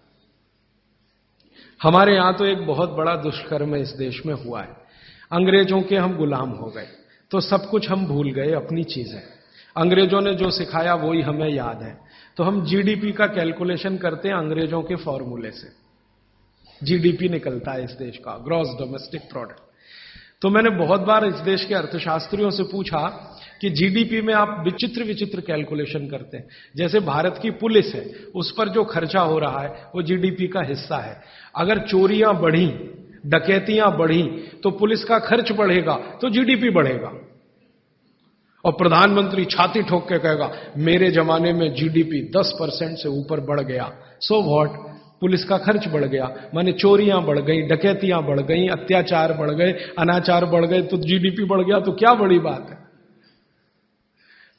Speaker 2: हमारे यहां तो एक बहुत बड़ा दुष्कर्म इस देश में हुआ है। अंग्रेजों के हम गुलाम हो गए, तो सब कुछ हम भूल गए, अपनी चीजें। अंग्रेजों ने जो सिखाया वही हमें याद है। तो हम जीडीपी का कैलकुलेशन करते हैं अंग्रेजों के फॉर्मूले से। जीडीपी निकलता है इस देश का, ग्रॉस डोमेस्टिक प्रोडक्ट। तो मैंने बहुत बार इस देश के अर्थशास्त्रियों से पूछा कि जीडीपी में आप विचित्र विचित्र कैलकुलेशन करते हैं। जैसे भारत की पुलिस है, उस पर जो खर्चा हो रहा है वो जीडीपी का हिस्सा है। अगर चोरियां बढ़ी, डकैतियां बढ़ी, तो पुलिस का खर्च बढ़ेगा तो जीडीपी बढ़ेगा। और प्रधानमंत्री छाती ठोक के कहेगा मेरे जमाने में जीडीपी 10% से ऊपर बढ़ गया। सो व्हाट, पुलिस का खर्च बढ़ गया, माने चोरियां बढ़ गई, डकैतियां बढ़ गई, अत्याचार बढ़ गए, अनाचार बढ़ गए, तो जीडीपी बढ़ गया, तो क्या बड़ी बात है।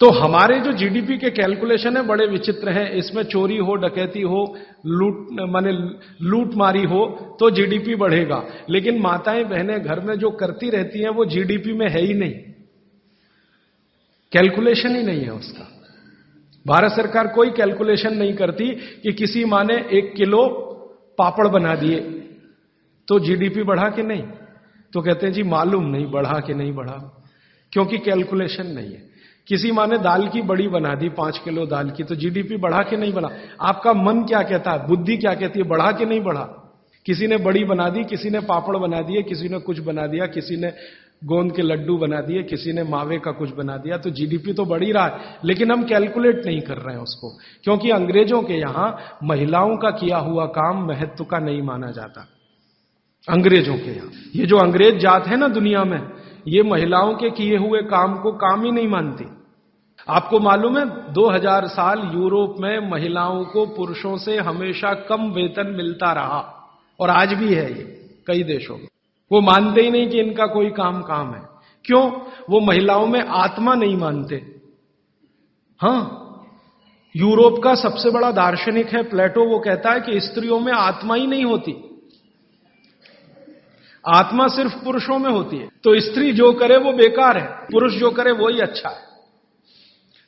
Speaker 2: तो हमारे जो जीडीपी के कैलकुलेशन है बड़े विचित्र हैं। इसमें चोरी हो, डकैती हो, लूट मारी हो तो जीडीपी बढ़ेगा, लेकिन माताएं बहनें घर में जो करती रहती हैं वो जीडीपी में है ही नहीं, कैलकुलेशन ही नहीं है उसका। भारत सरकार कोई कैलकुलेशन नहीं करती कि किसी माँ ने 1 किलो पापड़ बना दिए तो जीडीपी बढ़ा कि नहीं, तो कहते हैं जी मालूम नहीं बढ़ा कि नहीं बढ़ा, क्योंकि कैलकुलेशन नहीं है। किसी माँ ने दाल की बड़ी बना दी 5 किलो दाल की, तो जीडीपी बढ़ा कि नहीं बढ़ा। आपका मन क्या कहता है, बुद्धि क्या कहती है, बढ़ा कि नहीं बढ़ा। किसी ने बड़ी बना दी, किसी ने पापड़ बना दिए, किसी ने कुछ बना दिया, किसी ने गोंद के लड्डू बना दिए, किसी ने मावे का कुछ बना दिया, तो जीडीपी तो बढ़ ही रहा है, लेकिन हम कैलकुलेट नहीं कर रहे हैं उसको, क्योंकि अंग्रेजों के यहां महिलाओं का किया हुआ काम महत्व का नहीं माना जाता। अंग्रेजों के यहां ये जो अंग्रेज जात है ना दुनिया में, ये महिलाओं के किए हुए काम को काम ही नहीं मानती। आपको मालूम है 2000 साल यूरोप में महिलाओं को पुरुषों से हमेशा कम वेतन मिलता रहा, और आज भी है ये कई देशों में। वो मानते ही नहीं कि इनका कोई काम है। क्यों? वो महिलाओं में आत्मा नहीं मानते। हां, यूरोप का सबसे बड़ा दार्शनिक है प्लेटो, वो कहता है कि स्त्रियों में आत्मा ही नहीं होती, आत्मा सिर्फ पुरुषों में होती है। तो स्त्री जो करे वो बेकार है, पुरुष जो करे वही अच्छा है।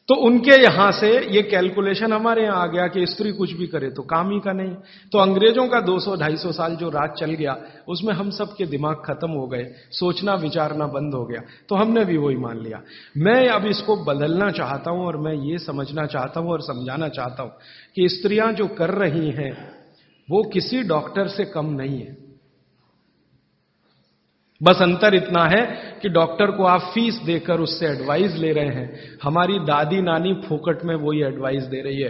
Speaker 2: तो उनके यहां से ये कैलकुलेशन हमारे यहां आ गया कि स्त्री कुछ भी करे तो काम ही का नहीं। तो अंग्रेजों का 200-250 साल जो राज चल गया, उसमें हम सब के दिमाग खत्म हो गए, सोचना विचारना बंद हो गया, तो हमने भी वही मान लिया। मैं अब इसको बदलना चाहता हूं और मैं ये समझना चाहता हूं और समझाना चाहता हूं कि स्त्रियां जो कर रही हैं वो किसी डॉक्टर से कम नहीं है। बस अंतर इतना है कि डॉक्टर को आप फीस देकर उससे एडवाइस ले रहे हैं, हमारी दादी नानी फोकट में वही एडवाइस दे रही है,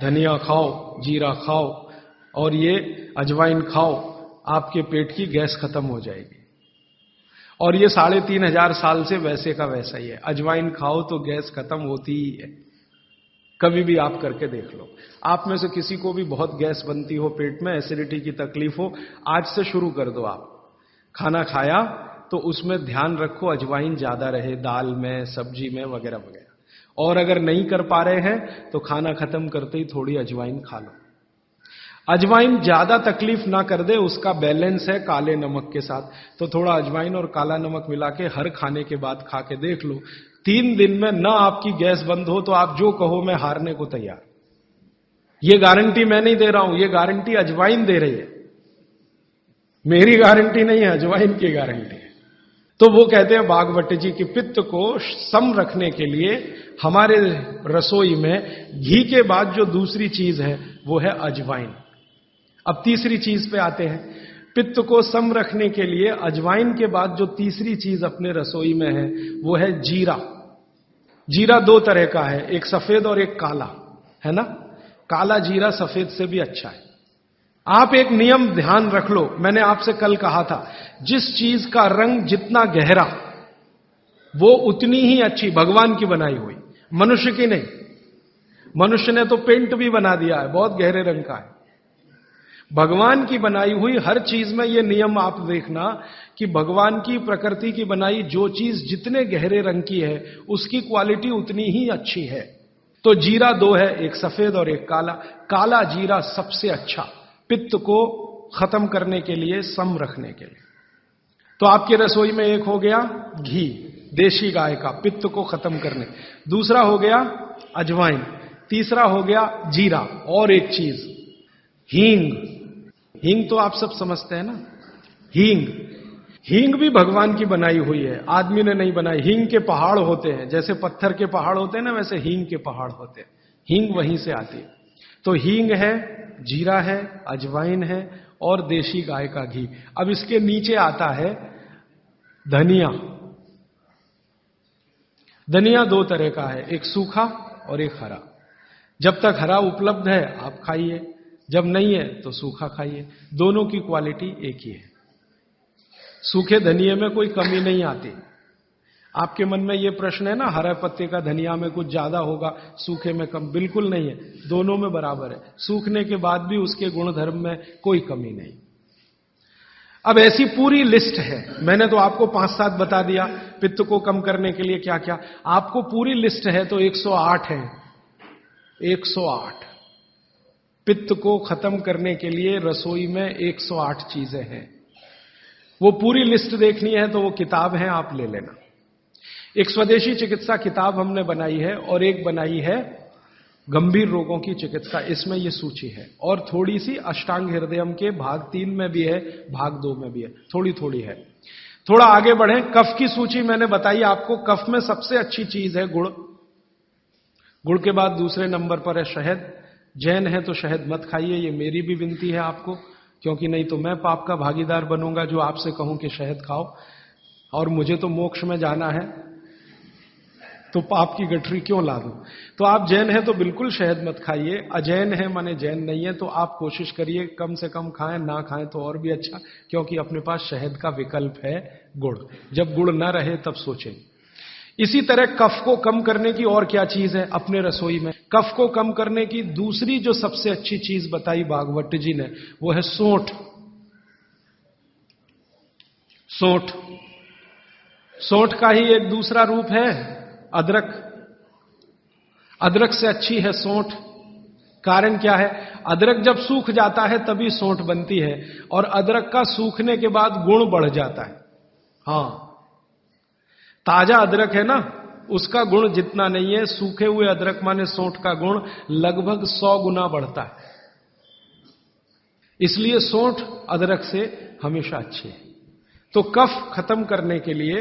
Speaker 2: धनिया खाओ, जीरा खाओ और ये अजवाइन खाओ, आपके पेट की गैस खत्म हो जाएगी। और ये 3500 साल से वैसे का वैसा ही है, अजवाइन खाओ तो गैस खत्म होती ही है। कभी भी आप करके देख लो। आप में से किसी को भी बहुत गैस बनती हो, पेट में एसिडिटी की तकलीफ हो, आज से शुरू कर दो। आप खाना खाया तो उसमें ध्यान रखो अजवाइन ज्यादा रहे, दाल में, सब्जी में, वगैरह वगैरह। और अगर नहीं कर पा रहे हैं तो खाना खत्म करते ही थोड़ी अजवाइन खा लो। अजवाइन ज्यादा तकलीफ ना कर दे, उसका बैलेंस है काले नमक के साथ, तो थोड़ा अजवाइन और काला नमक मिला के हर खाने के बाद खा के देख लो। 3 दिन में ना आपकी गैस बंद हो तो आप जो कहो मैं हारने को तैयार। ये गारंटी मैं नहीं दे रहा हूं, ये गारंटी अजवाइन दे रही है, मेरी गारंटी नहीं है, अजवाइन की गारंटी है। तो वो कहते हैं भागवत जी कि पित्त को सम रखने के लिए हमारे रसोई में घी के बाद जो दूसरी चीज है वो है अजवाइन। अब तीसरी चीज पे आते हैं। पित्त को सम रखने के लिए अजवाइन के बाद जो तीसरी चीज अपने रसोई में है वो है जीरा। जीरा 2 तरह का है, एक सफेद और एक काला, है ना। काला जीरा सफेद से भी अच्छा है। आप एक नियम ध्यान रख लो, मैंने आपसे कल कहा था, जिस चीज का रंग जितना गहरा वो उतनी ही अच्छी, भगवान की बनाई हुई, मनुष्य की नहीं। मनुष्य ने तो पेंट भी बना दिया है, बहुत गहरे रंग का है। भगवान की बनाई हुई हर चीज में ये नियम आप देखना कि भगवान की प्रकृति की बनाई जो चीज जितने गहरे रंग की है उसकी क्वालिटी उतनी ही अच्छी है। तो जीरा 2 है, एक सफेद और एक काला। काला जीरा सबसे अच्छा, पित्त को खत्म करने के लिए, सम रखने के लिए। तो आपके रसोई में एक हो गया घी, देशी गाय का, पित्त को खत्म करने। दूसरा हो गया अजवाइन, तीसरा हो गया जीरा, और एक चीज हींग। हींग तो आप सब समझते हैं ना, हींग। हींग भी भगवान की बनाई हुई है, आदमी ने नहीं बनाई। हींग के पहाड़ होते हैं, जैसे पत्थर के पहाड़ होते हैं ना, वैसे हींग के पहाड़ होते हैं। हींग वहीं से आती है। तो हींग है, जीरा है, अजवाइन है और देशी गाय का घी। अब इसके नीचे आता है धनिया। धनिया 2 तरह का है, एक सूखा और एक हरा। जब तक हरा उपलब्ध है आप खाइए, जब नहीं है तो सूखा खाइए, दोनों की क्वालिटी एक ही है। सूखे धनिये में कोई कमी नहीं आती। आपके मन में यह प्रश्न है ना, हरे पत्ते का धनिया में कुछ ज्यादा होगा, सूखे में कम, बिल्कुल नहीं है, दोनों में बराबर है। सूखने के बाद भी उसके गुणधर्म में कोई कमी नहीं। अब ऐसी पूरी लिस्ट है, मैंने तो आपको 5-7 बता दिया पित्त को कम करने के लिए क्या क्या, आपको पूरी लिस्ट है तो 108 है। 108 पित्त को खत्म करने के लिए रसोई में 108 चीजें हैं। वो पूरी लिस्ट देखनी है तो वो किताब है, आप ले लेना। एक स्वदेशी चिकित्सा किताब हमने बनाई है और एक बनाई है गंभीर रोगों की चिकित्सा, इसमें ये सूची है। और थोड़ी सी अष्टांग हृदयम के भाग 3 में भी है, भाग 2 में भी है, थोड़ी थोड़ी है। थोड़ा आगे बढ़े, कफ की सूची मैंने बताई आपको। कफ में सबसे अच्छी चीज है गुड़। गुड़ के बाद दूसरे नंबर पर है शहद। जैन है तो शहद मत खाइए, ये मेरी भी विनती है आपको, क्योंकि नहीं तो मैं पाप का भागीदार बनूंगा जो आपसे कहूं कि शहद खाओ, और मुझे तो मोक्ष में जाना है, तो पाप की गठरी क्यों ला दूं। तो आप जैन है तो बिल्कुल शहद मत खाइए। अजैन है माने जैन नहीं है तो आप कोशिश करिए कम से कम खाएं, ना खाएं तो और भी अच्छा, क्योंकि अपने पास शहद का विकल्प है गुड़। जब गुड़ ना रहे तब सोचें। इसी तरह कफ को कम करने की और क्या चीज है अपने रसोई में। कफ को कम करने की दूसरी जो सबसे अच्छी चीज बताई भागवत जी ने, वो है सौंठ। सौंठ, सौंठ का ही एक दूसरा रूप है अदरक। अदरक से अच्छी है सौंठ। कारण क्या है, अदरक जब सूख जाता है तभी सौंठ बनती है, और अदरक का सूखने के बाद गुण बढ़ जाता है। हां, ताजा अदरक है ना, उसका गुण जितना नहीं है, सूखे हुए अदरक माने सौंठ का गुण लगभग 100 गुना बढ़ता है। इसलिए सौंठ अदरक से हमेशा अच्छी है। तो कफ खत्म करने के लिए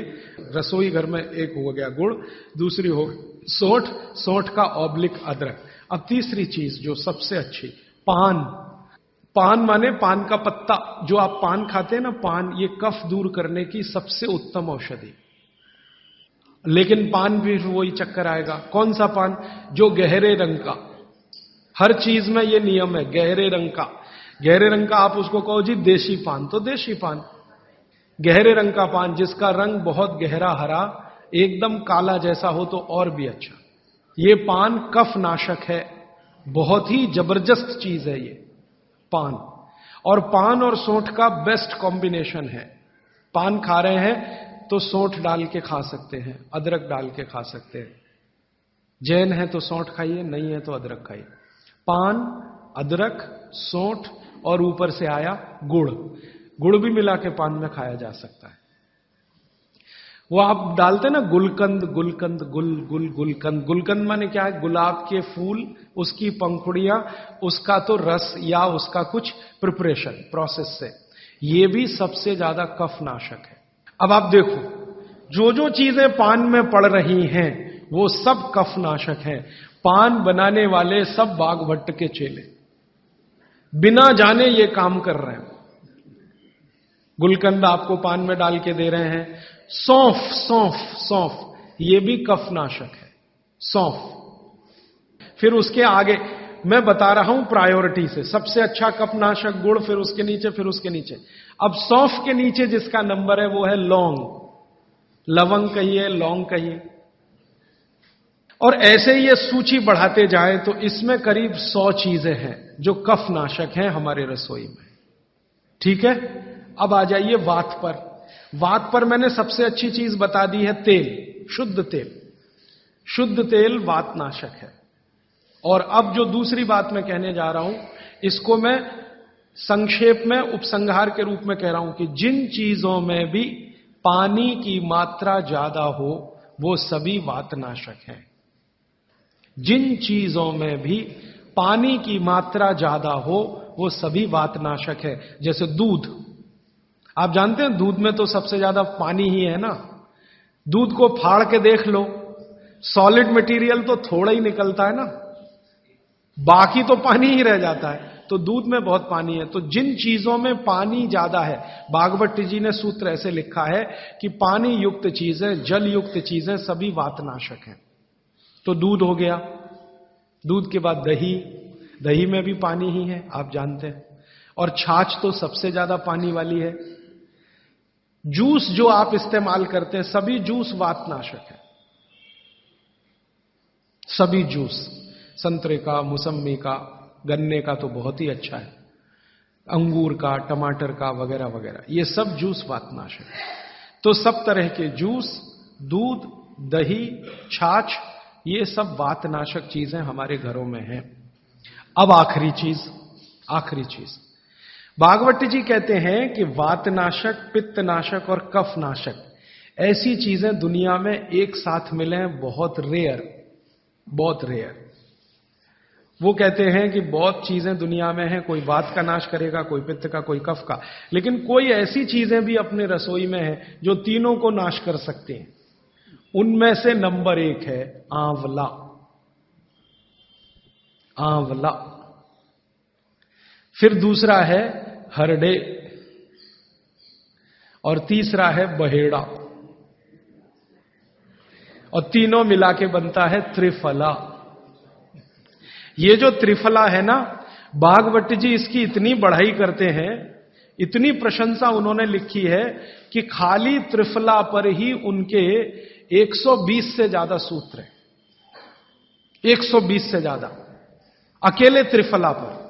Speaker 2: रसोई घर में एक हो गया गुड़, दूसरी हो सौंठ, सौंठ का ऑब्लिक अदरक। अब तीसरी चीज जो सबसे अच्छी, पान। पान माने पान का पत्ता, जो आप पान खाते हैं ना, पान, ये कफ दूर करने की सबसे उत्तम औषधि। लेकिन पान भी वही चक्कर आएगा। कौन सा पान? जो गहरे रंग का। हर चीज में ये नियम है, गहरे रंग का। गहरे रंग का आप उसको कहो जी देशी पान, तो देशी पान। गहरे रंग का पान जिसका रंग बहुत गहरा हरा, एकदम काला जैसा हो तो और भी अच्छा। ये पान कफ नाशक है, बहुत ही जबरदस्त चीज है ये पान। और पान और सौंठ का बेस्ट कॉम्बिनेशन है। पान खा रहे हैं तो सौंठ डाल के खा सकते हैं, अदरक डाल के खा सकते हैं। जैन है तो सौंठ खाइए, नहीं है तो अदरक खाइए। पान, अदरक, सौंठ और ऊपर से आया गुड़। गुड़ भी मिला के पान में खाया जा सकता है। वो आप डालते ना गुलकंद, गुलकंद, गुलकंद। गुलकंद माने क्या है? गुलाब के फूल, उसकी पंखुड़ियां, उसका तो रस या उसका कुछ प्रिपरेशन प्रोसेस से, ये भी सबसे ज्यादा कफ नाशक है। अब आप देखो, जो जो चीजें पान में पड़ रही हैं वो सब कफ नाशक हैं। पान बनाने वाले सब बाघभट्ट के चेले, बिना जाने ये काम कर रहे हैं। गुलकंद आपको पान में डाल के दे रहे हैं। सौंफ, सौंफ, सौंफ, ये भी कफ नाशक है, सौंफ। फिर उसके आगे मैं बता रहा हूं प्रायोरिटी से, सबसे अच्छा कफ नाशक गुड़, फिर उसके नीचे, फिर उसके नीचे। अब सौंफ के नीचे जिसका नंबर है वो है लौंग। लवंग कहिए, लौंग कहिए, और ऐसे ही ये सूची बढ़ाते जाएं तो इसमें करीब 100 चीजें हैं जो कफ नाशक हैं हमारे रसोई में। ठीक है, अब आ जाइए वात पर। वात पर मैंने सबसे अच्छी चीज बता दी है तेल, शुद्ध तेल। शुद्ध तेल वात नाशक है। और अब जो दूसरी बात मैं कहने जा रहा हूं, इसको मैं संक्षेप में उपसंहार के रूप में कह रहा हूं कि जिन चीजों में भी पानी की मात्रा ज्यादा हो वो सभी वातनाशक हैं। जिन चीजों में भी पानी की मात्रा ज्यादा हो वो सभी वातनाशक है। जैसे दूध, आप जानते हैं दूध में तो सबसे ज्यादा पानी ही है ना। दूध को फाड़ के देख लो, सॉलिड मटेरियल तो थोड़ा ही निकलता है ना, बाकी तो पानी ही रह जाता है। तो दूध में बहुत पानी है। तो जिन चीजों में पानी ज्यादा है, भागवत जी ने सूत्र ऐसे लिखा है कि पानी युक्त चीजें, जल युक्त चीजें सभी वातनाशक हैं। तो दूध हो गया, दूध के बाद दही, दही में भी पानी ही है, आप जानते हैं। और छाछ तो सबसे ज्यादा पानी वाली है। जूस जो आप इस्तेमाल करते हैं, सभी जूस वातनाशक है। सभी जूस, संतरे का, मौसम्मी का, गन्ने का तो बहुत ही अच्छा है। अंगूर का, टमाटर का, वगैरह वगैरह, ये सब जूस वातनाशक है। तो सब तरह के जूस, दूध, दही, छाछ, ये सब वातनाशक चीजें हमारे घरों में हैं। अब आखिरी चीज भागवत जी कहते हैं कि वातनाशक, पित्तनाशक और कफनाशक ऐसी चीजें दुनिया में एक साथ मिले हैं, बहुत रेयर। वो कहते हैं कि बहुत चीजें दुनिया में हैं, कोई वात का नाश करेगा, कोई पित्त का, कोई कफ का, लेकिन कोई ऐसी चीजें भी अपने रसोई में हैं जो तीनों को नाश कर सकते हैं। उनमें से नंबर 1 है आंवला। फिर दूसरा है हरडे और तीसरा है बहेड़ा और तीनों मिला के बनता है त्रिफला। ये जो त्रिफला है ना, भागवत जी इसकी इतनी बढ़ाई करते हैं, इतनी प्रशंसा उन्होंने लिखी है कि खाली त्रिफला पर ही उनके 120 से ज्यादा सूत्र हैं। 120 से ज्यादा अकेले त्रिफला पर।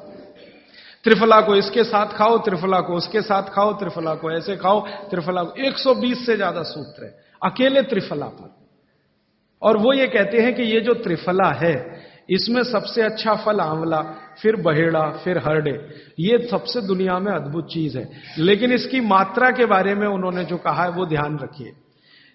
Speaker 2: त्रिफला को इसके साथ खाओ, त्रिफला को उसके साथ खाओ, त्रिफला को ऐसे खाओ, त्रिफला को 120 से ज्यादा सूत्र है अकेले त्रिफला पर। और वो ये कहते हैं कि ये जो त्रिफला है, इसमें सबसे अच्छा फल आंवला, फिर बहेड़ा, फिर हरडे, ये सबसे दुनिया में अद्भुत चीज है। लेकिन इसकी मात्रा के बारे में उन्होंने जो कहा है वो ध्यान रखिए।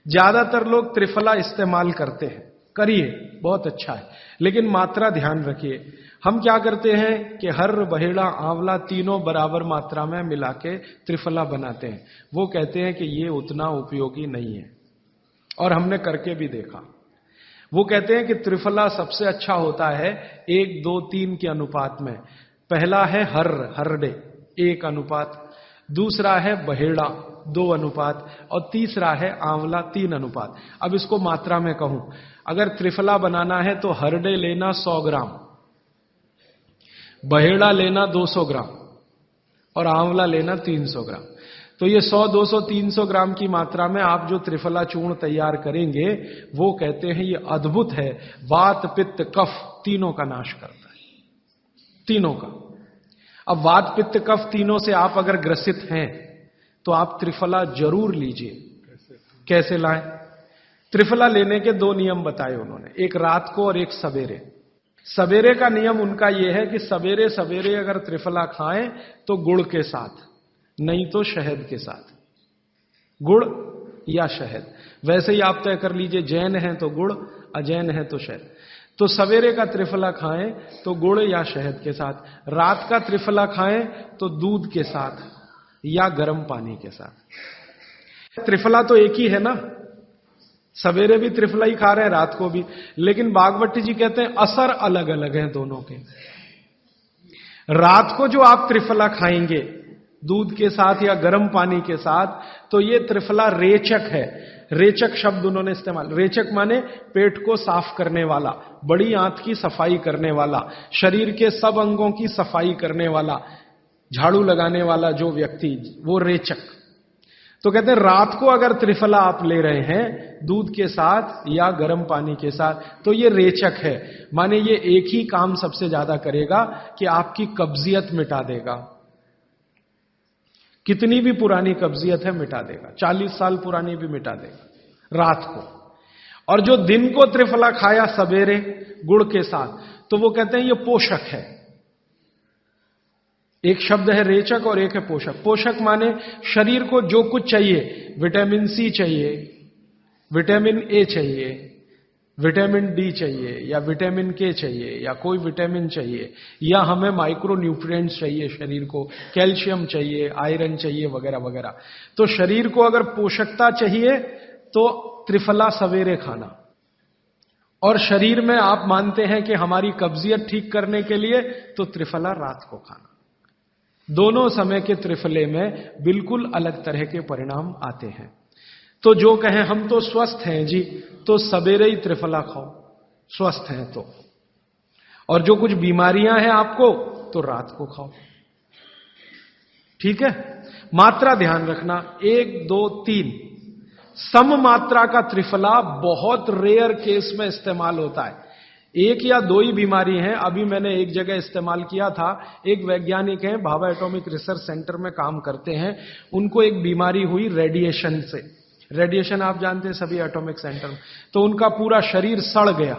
Speaker 2: ज्यादातर लोग त्रिफला इस्तेमाल करते हैं, करिए, बहुत अच्छा है, लेकिन मात्रा ध्यान रखिए। हम क्या करते हैं कि हर, बहेड़ा, आंवला तीनों बराबर मात्रा में मिला के त्रिफला बनाते हैं। वो कहते हैं कि ये उतना उपयोगी नहीं है, और हमने करके भी देखा। वो कहते हैं कि त्रिफला सबसे अच्छा होता है 1, 2, 3 के अनुपात में। पहला है हरडे 1 अनुपात, दूसरा है बहेड़ा 2 अनुपात और तीसरा है आंवला 3 अनुपात। अब इसको मात्रा में कहूं, अगर त्रिफला बनाना है तो हरडे लेना 100 ग्राम, बहेड़ा लेना 200 ग्राम और आंवला लेना 300 ग्राम। तो ये 100, 200, 300 ग्राम की मात्रा में आप जो त्रिफला चूर्ण तैयार करेंगे, वो कहते हैं ये अद्भुत है, वात, पित्त, कफ तीनों का नाश करता है, तीनों का। अब वात, पित्त, कफ तीनों से आप अगर ग्रसित हैं तो आप त्रिफला जरूर लीजिए। कैसे लाएं? त्रिफला लेने के 2 नियम बताए उन्होंने, एक रात को और एक सवेरे। सवेरे का नियम उनका यह है कि सवेरे सवेरे अगर त्रिफला खाएं तो गुड़ के साथ, नहीं तो शहद के साथ, गुड़ या शहद। वैसे ही आप तय कर लीजिए, जैन है तो गुड़, अजैन है तो शहद। तो सवेरे का त्रिफला खाएं तो गुड़ या शहद के साथ, रात का त्रिफला खाएं तो दूध के साथ या गर्म पानी के साथ। त्रिफला तो एक ही है ना, सवेरे भी त्रिफला ही खा रहे हैं, रात को भी, लेकिन भागवत जी कहते हैं असर अलग अलग है दोनों के। रात को जो आप त्रिफला खाएंगे दूध के साथ या गर्म पानी के साथ, तो ये त्रिफला रेचक है। रेचक शब्द उन्होंने इस्तेमाल, रेचक माने पेट को साफ करने वाला, बड़ी आंत की सफाई करने वाला, शरीर के सब अंगों की सफाई करने वाला, झाड़ू लगाने वाला जो व्यक्ति, वो रेचक। तो कहते हैं रात को अगर त्रिफला आप ले रहे हैं दूध के साथ या गर्म पानी के साथ, तो ये रेचक है, माने ये एक ही काम सबसे ज्यादा करेगा कि आपकी कब्जियत मिटा देगा। कितनी भी पुरानी कब्जियत है मिटा देगा, 40 साल पुरानी भी मिटा देगा रात को। और जो दिन को त्रिफला खाया सवेरे गुड़ के साथ, तो वो कहते हैं ये पोषक है। एक शब्द है रेचक और एक है पोषक। पोषक माने शरीर को जो कुछ चाहिए, विटामिन सी चाहिए, विटामिन ए चाहिए, विटामिन डी चाहिए, या विटामिन के चाहिए, या कोई विटामिन चाहिए, या हमें माइक्रो न्यूट्रिएंट्स चाहिए शरीर को, कैल्शियम चाहिए, आयरन चाहिए, वगैरह वगैरह। तो शरीर को अगर पोषकता चाहिए तो त्रिफला सवेरे खाना, और शरीर में आप मानते हैं कि हमारी कब्जियत ठीक करने के लिए तो त्रिफला रात को खाना। दोनों समय के त्रिफले में बिल्कुल अलग तरह के परिणाम आते हैं। तो जो कहें हम तो स्वस्थ हैं जी, तो सवेरे ही त्रिफला खाओ, स्वस्थ हैं तो। और जो कुछ बीमारियां हैं आपको, तो रात को खाओ। ठीक है? मात्रा ध्यान रखना, 1, 2, 3 सम मात्रा का त्रिफला बहुत रेयर केस में इस्तेमाल होता है। एक या दो ही बीमारी हैं। अभी मैंने एक जगह इस्तेमाल किया था, एक वैज्ञानिक हैं, भाभा एटॉमिक रिसर्च सेंटर में काम करते हैं, उनको एक बीमारी हुई रेडिएशन से। रेडिएशन आप जानते हैं सभी एटॉमिक सेंटर में। तो उनका पूरा शरीर सड़ गया,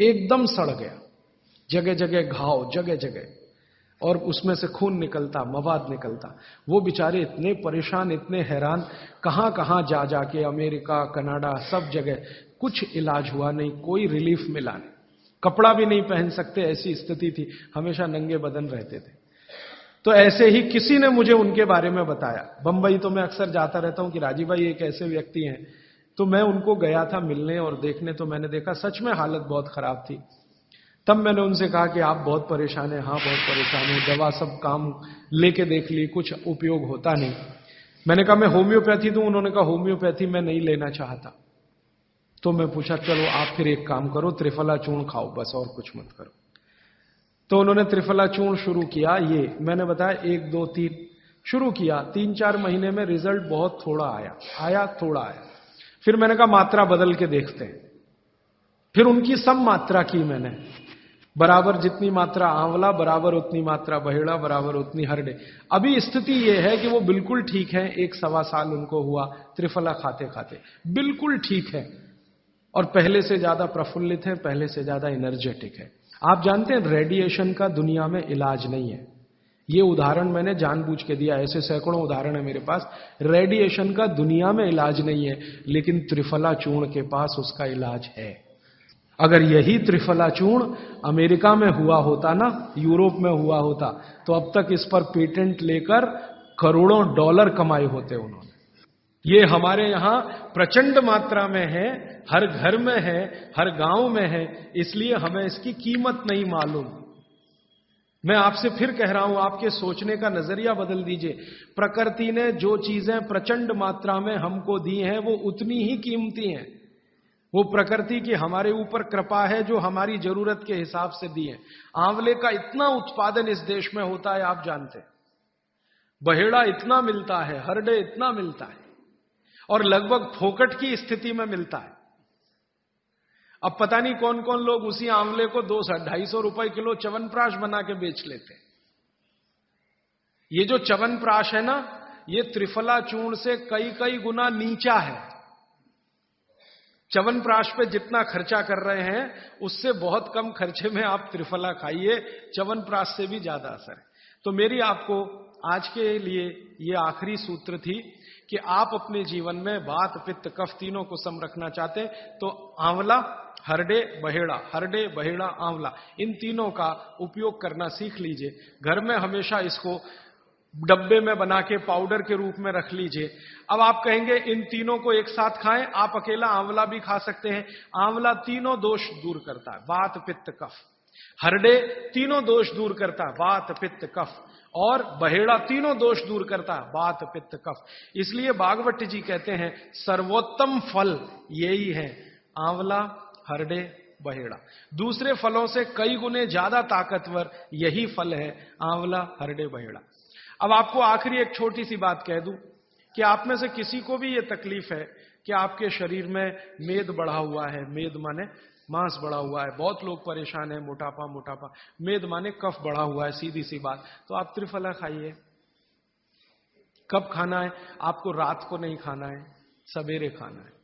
Speaker 2: एकदम सड़ गया, जगह जगह घाव, जगह जगह, और उसमें से खून निकलता, मवाद निकलता। वो बेचारे इतने परेशान, इतने हैरान, कहां कहां जा जाके, अमेरिका, कनाडा, सब जगह, कुछ इलाज हुआ नहीं, कोई रिलीफ मिला नहीं। कपड़ा भी नहीं पहन सकते, ऐसी स्थिति थी, हमेशा नंगे बदन रहते थे। तो ऐसे ही किसी ने मुझे उनके बारे में बताया। बंबई तो मैं अक्सर जाता रहता हूं कि राजीव भाई एक ऐसे व्यक्ति हैं। तो मैं उनको गया था मिलने और देखने, तो मैंने देखा सच में हालत बहुत खराब थी। तब मैंने उनसे कहा कि आप बहुत परेशान हैं। हाँ बहुत परेशान हूं, दवा सब काम लेके देख ली, कुछ उपयोग होता नहीं। मैंने कहा मैं होम्योपैथी दूं? उन्होंने कहा होम्योपैथी मैं नहीं लेना चाहता। तो मैं पूछा चलो आप फिर एक काम करो, त्रिफला चूर्ण खाओ बस, और कुछ मत करो। तो उन्होंने त्रिफला चूर्ण शुरू किया। ये मैंने बताया 1 2 3 शुरू किया। 3-4 महीने में रिजल्ट बहुत थोड़ा आया, थोड़ा आया। फिर मैंने कहा मात्रा बदल के देखते हैं। फिर उनकी सब मात्रा की मैंने, बराबर जितनी मात्रा आंवला, बराबर उतनी मात्रा बहेड़ा, बराबर उतनी हरडे। अभी स्थिति यह है कि वो बिल्कुल ठीक है। 1-1.25 साल उनको हुआ त्रिफला खाते खाते, बिल्कुल ठीक है, और पहले से ज्यादा प्रफुल्लित है, पहले से ज्यादा एनर्जेटिक है। आप जानते हैं रेडिएशन का दुनिया में इलाज नहीं है। ये उदाहरण मैंने जानबूझ के दिया, ऐसे सैकड़ों उदाहरण है मेरे पास। रेडिएशन का दुनिया में इलाज नहीं है, लेकिन त्रिफला चूर्ण के पास उसका इलाज है। अगर यही त्रिफला चूर्ण अमेरिका में हुआ होता ना, यूरोप में हुआ होता, तो अब तक इस पर पेटेंट लेकर करोड़ों डॉलर कमाए होते उन्होंने। ये हमारे यहां प्रचंड मात्रा में है, हर घर में है, हर गांव में है, इसलिए हमें इसकी कीमत नहीं मालूम। मैं आपसे फिर कह रहा हूं, आपके सोचने का नजरिया बदल दीजिए। प्रकृति ने जो चीजें प्रचंड मात्रा में हमको दी हैं, वो उतनी ही कीमती हैं। वो प्रकृति की हमारे ऊपर कृपा है, जो हमारी जरूरत के हिसाब से दी है। आंवले का इतना उत्पादन इस देश में होता है, आप जानते हैं। बहेड़ा इतना मिलता है, हरडे इतना मिलता है, और लगभग फोकट की स्थिति में मिलता है। अब पता नहीं कौन कौन लोग उसी आंवले को 200-250 रुपए किलो च्यवनप्राश बना के बेच लेते हैं। ये जो च्यवनप्राश है ना, ये त्रिफला चूर्ण से कई गुना नीचा है। च्यवनप्राश पे जितना खर्चा कर रहे हैं, उससे बहुत कम खर्चे में आप त्रिफला खाइए, च्यवनप्राश से भी ज्यादा असर है। तो मेरी आपको आज के लिए ये आखिरी सूत्र थी कि आप अपने जीवन में वात, पित्त, कफ तीनों को सम रखना चाहते हैं, तो आंवला, हरडे, बहेड़ा, आंवला, इन तीनों का उपयोग करना सीख लीजिए। घर में हमेशा इसको डब्बे में बना के पाउडर के रूप में रख लीजिए। अब आप कहेंगे इन तीनों को एक साथ खाएं, आप अकेला आंवला भी खा सकते हैं। आंवला तीनों दोष दूर करता है, वात, पित्त, कफ। हरडे तीनों दोष दूर करता है, वात, पित्त, कफ। और बहेड़ा तीनों दोष दूर करता है, वात, पित्त, कफ। इसलिए भागवत जी कहते हैं सर्वोत्तम फल यही है, आंवला, हरडे, बहेड़ा। दूसरे फलों से कई गुने ज्यादा ताकतवर यही फल है, आंवला, हरडे, बहेड़ा। अब आपको आखिरी एक छोटी सी बात कह दूं कि आप में से किसी को भी यह तकलीफ है कि आपके शरीर में मेद बढ़ा हुआ है, मेद माने मांस बढ़ा हुआ है, बहुत लोग परेशान है, मोटापा, मेद माने कफ बढ़ा हुआ है, सीधी सी बात। तो आप त्रिफला खाइए। कब खाना है? आपको रात को नहीं खाना है, सवेरे खाना है।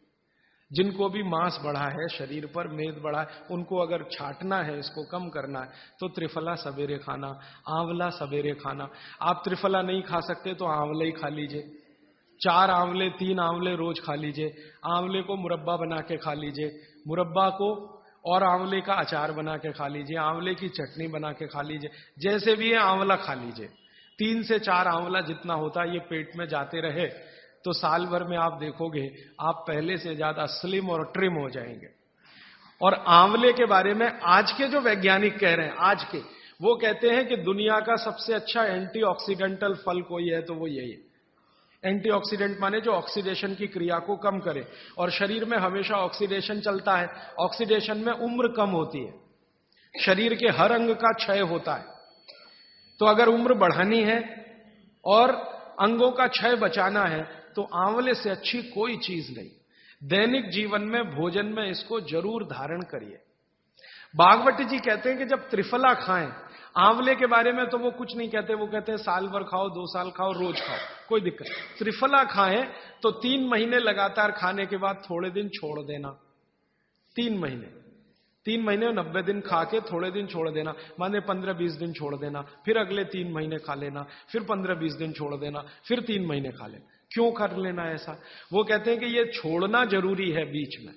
Speaker 2: जिनको भी मांस बढ़ा है शरीर पर, मेद बढ़ा है, उनको अगर छाटना है, इसको कम करना है, तो त्रिफला सवेरे खाना, आंवला सवेरे खाना। आप त्रिफला नहीं खा सकते तो आंवला ही खा लीजिए। 4 आंवले, 3 आंवले रोज खा लीजिए। आंवले को मुरब्बा बना के खा लीजिए, मुरब्बा को और आंवले का अचार बना के खा लीजिए, आंवले की चटनी बना के खा लीजिए, जैसे भी है आंवला खा लीजिए। 3 से 4 आंवला जितना होता है, ये पेट में जाते रहे तो साल भर में आप देखोगे आप पहले से ज्यादा स्लिम और ट्रिम हो जाएंगे। और आंवले के बारे में आज के जो वैज्ञानिक कह रहे हैं, आज के, वो कहते हैं कि दुनिया का सबसे अच्छा एंटीऑक्सीडेंटल फल कोई है तो वो यही है। एंटीऑक्सीडेंट माने जो ऑक्सीडेशन की क्रिया को कम करे, और शरीर में हमेशा ऑक्सीडेशन चलता है। ऑक्सीडेशन में उम्र कम होती है, शरीर के हर अंग का क्षय होता है। तो अगर उम्र बढ़ानी है और अंगों का क्षय बचाना है, तो आंवले से अच्छी कोई चीज नहीं। दैनिक जीवन में, भोजन में इसको जरूर धारण करिए। भागवत जी कहते हैं कि जब त्रिफला खाएं, आंवले के बारे में तो वो कुछ नहीं कहते, वो कहते हैं साल भर खाओ, 2 साल खाओ, रोज खाओ, कोई दिक्कत। त्रिफला खाएं तो 3 महीने लगातार खाने के बाद थोड़े दिन छोड़ देना। 3 महीने 90 दिन खा के थोड़े दिन छोड़ देना, माने 15-20 दिन छोड़ देना, फिर अगले 3 महीने खा लेना, फिर 15-20 दिन छोड़ देना, फिर 3 महीने खा लेना। क्यों कर लेना ऐसा? वो कहते हैं कि ये छोड़ना जरूरी है बीच में,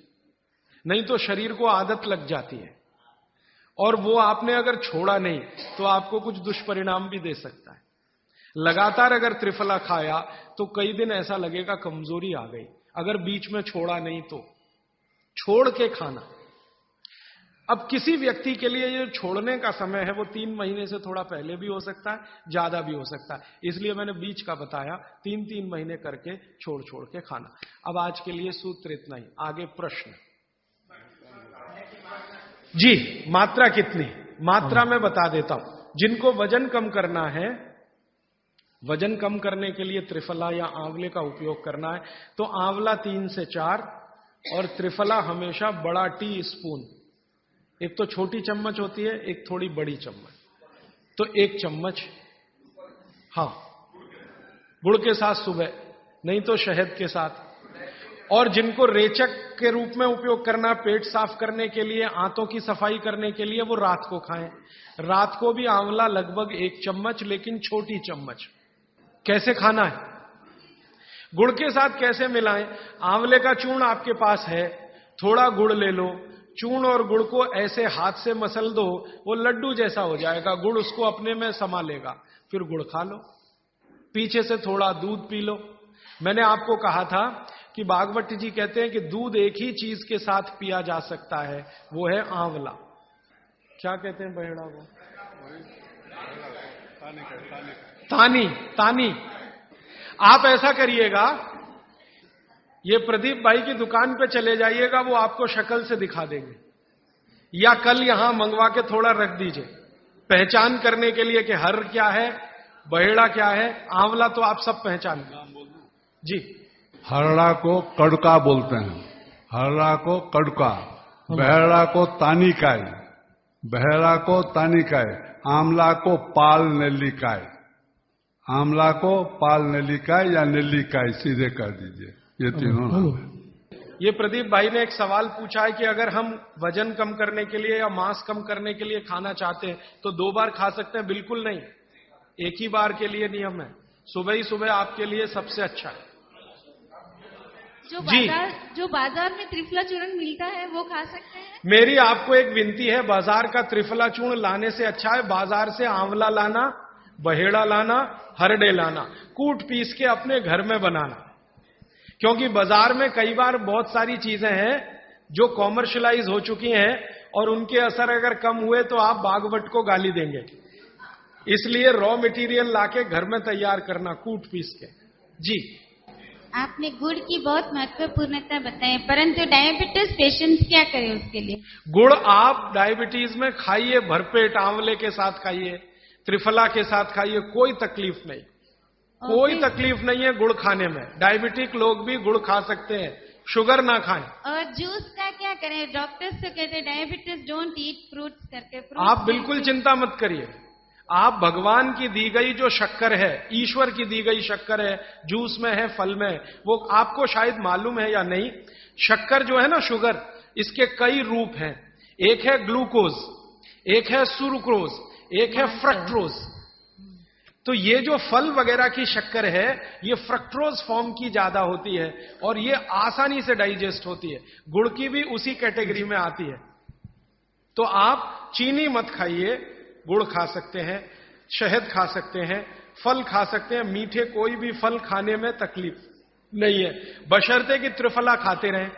Speaker 2: नहीं तो शरीर को आदत लग जाती है, और वो आपने अगर छोड़ा नहीं तो आपको कुछ दुष्परिणाम भी दे सकता है। लगातार अगर त्रिफला खाया तो कई दिन ऐसा लगेगा कमजोरी आ गई, अगर बीच में छोड़ा नहीं तो। छोड़ के खाना। अब किसी व्यक्ति के लिए ये छोड़ने का समय है वो 3 महीने से थोड़ा पहले भी हो सकता है, ज्यादा भी हो सकता है, इसलिए मैंने बीच का बताया। 3-3 महीने करके छोड़ छोड़ के खाना। अब आज के लिए सूत्र इतना ही, आगे प्रश्न। जी, मात्रा कितनी? मात्रा में बता देता हूं। जिनको वजन कम करना है, वजन कम करने के लिए त्रिफला या आंवले का उपयोग करना है तो आंवला 3 से 4 और त्रिफला हमेशा बड़ा टी स्पून, एक तो छोटी चम्मच होती है, एक थोड़ी बड़ी चम्मच, तो 1 चम्मच, हाँ, गुड़ के साथ सुबह, नहीं तो शहद के साथ। और जिनको रेचक के रूप में उपयोग करना, पेट साफ करने के लिए, आंतों की सफाई करने के लिए, वो रात को खाएं। रात को भी आंवला लगभग 1 चम्मच, लेकिन छोटी चम्मच। कैसे खाना है? गुड़ के साथ कैसे मिलाएं? आंवले का चूर्ण आपके पास है, थोड़ा गुड़ ले लो, चूर्ण और गुड़ को ऐसे हाथ से मसल दो, वो लड्डू जैसा हो जाएगा, गुड़ उसको अपने में समा लेगा, फिर गुड़ खा लो। पीछे से थोड़ा दूध पी लो। मैंने आपको कहा था कि भागवत जी कहते हैं कि दूध एक ही चीज के साथ पिया जा सकता है, वो है आंवला। क्या कहते हैं बहेड़ा को? तानी। आप ऐसा करिएगा, ये प्रदीप भाई की दुकान पे चले जाइएगा, वो आपको शक्ल से दिखा देंगे, या कल यहां मंगवा के थोड़ा रख दीजिए पहचान करने के लिए कि हर क्या है, बहेड़ा क्या है, आंवला तो आप सब पहचान जी।
Speaker 3: हरड़ा को कड़का बोलते हैं, हरड़ा को कड़का, बहेड़ा को तानिकाय, बहेड़ा को तानिकाय, आंवला को पाल नेल्लिकाय, आंवला को पाल नेल्लिकाय या नेल्लिकाय सीधे कर दीजिए, ये तीनों नाम है।
Speaker 2: ये प्रदीप भाई ने एक सवाल पूछा है कि अगर हम वजन कम करने के लिए या मांस कम करने के लिए खाना चाहते हैं तो 2 बार खा सकते हैं? बिल्कुल नहीं, एक ही बार के लिए नियम है। सुबह ही सुबह आपके लिए सबसे अच्छा है।
Speaker 4: जो बाजार में त्रिफला चूर्ण मिलता है वो खा सकते हैं?
Speaker 2: मेरी आपको एक विनती है, बाजार का त्रिफला चूर्ण लाने से अच्छा है बाजार से आंवला लाना, बहेड़ा लाना, हरड़े लाना, कूट पीस के अपने घर में बनाना। क्योंकि बाजार में कई बार बहुत सारी चीजें हैं जो कॉमर्शलाइज हो चुकी हैं और उनके असर अगर कम हुए तो आप भागवत को गाली देंगे। इसलिए रॉ मटेरियल लाके घर में तैयार करना, कूट पीस के। जी,
Speaker 4: आपने गुड़ की बहुत महत्वपूर्णता बताई, परंतु डायबिटीज पेशेंट्स क्या करें उसके लिए?
Speaker 2: गुड़ आप डायबिटीज में खाइए, भरपेट आंवले के साथ खाइए, त्रिफला के साथ खाइए, कोई तकलीफ नहीं, कोई तकलीफ नहीं है गुड़ खाने में। डायबिटिक लोग भी गुड़ खा सकते हैं, शुगर ना खाएं।
Speaker 4: और जूस का क्या करें? डॉक्टर्स तो कहते हैं डायबिटीज डोंट ईट फ्रूट्स करके।
Speaker 2: आप बिल्कुल चिंता मत करिए, आप भगवान की दी गई जो शक्कर है, ईश्वर की दी गई शक्कर है, जूस में है, फल में है, वो आपको शायद मालूम है या नहीं। शक्कर जो है ना, शुगर, इसके कई रूप हैं। एक है ग्लूकोज, एक है सुक्रोज, एक है फ्रक्टोज। तो ये जो फल वगैरह की शक्कर है, ये फ्रक्टोज फॉर्म की ज्यादा होती है और ये आसानी से डाइजेस्ट होती है। गुड़ की भी उसी कैटेगरी में आती है। तो आप चीनी मत खाइए, गुड़ खा सकते हैं, शहद खा सकते हैं, फल खा सकते हैं। मीठे कोई भी फल खाने में तकलीफ नहीं है, बशर्ते कि त्रिफला खाते रहें,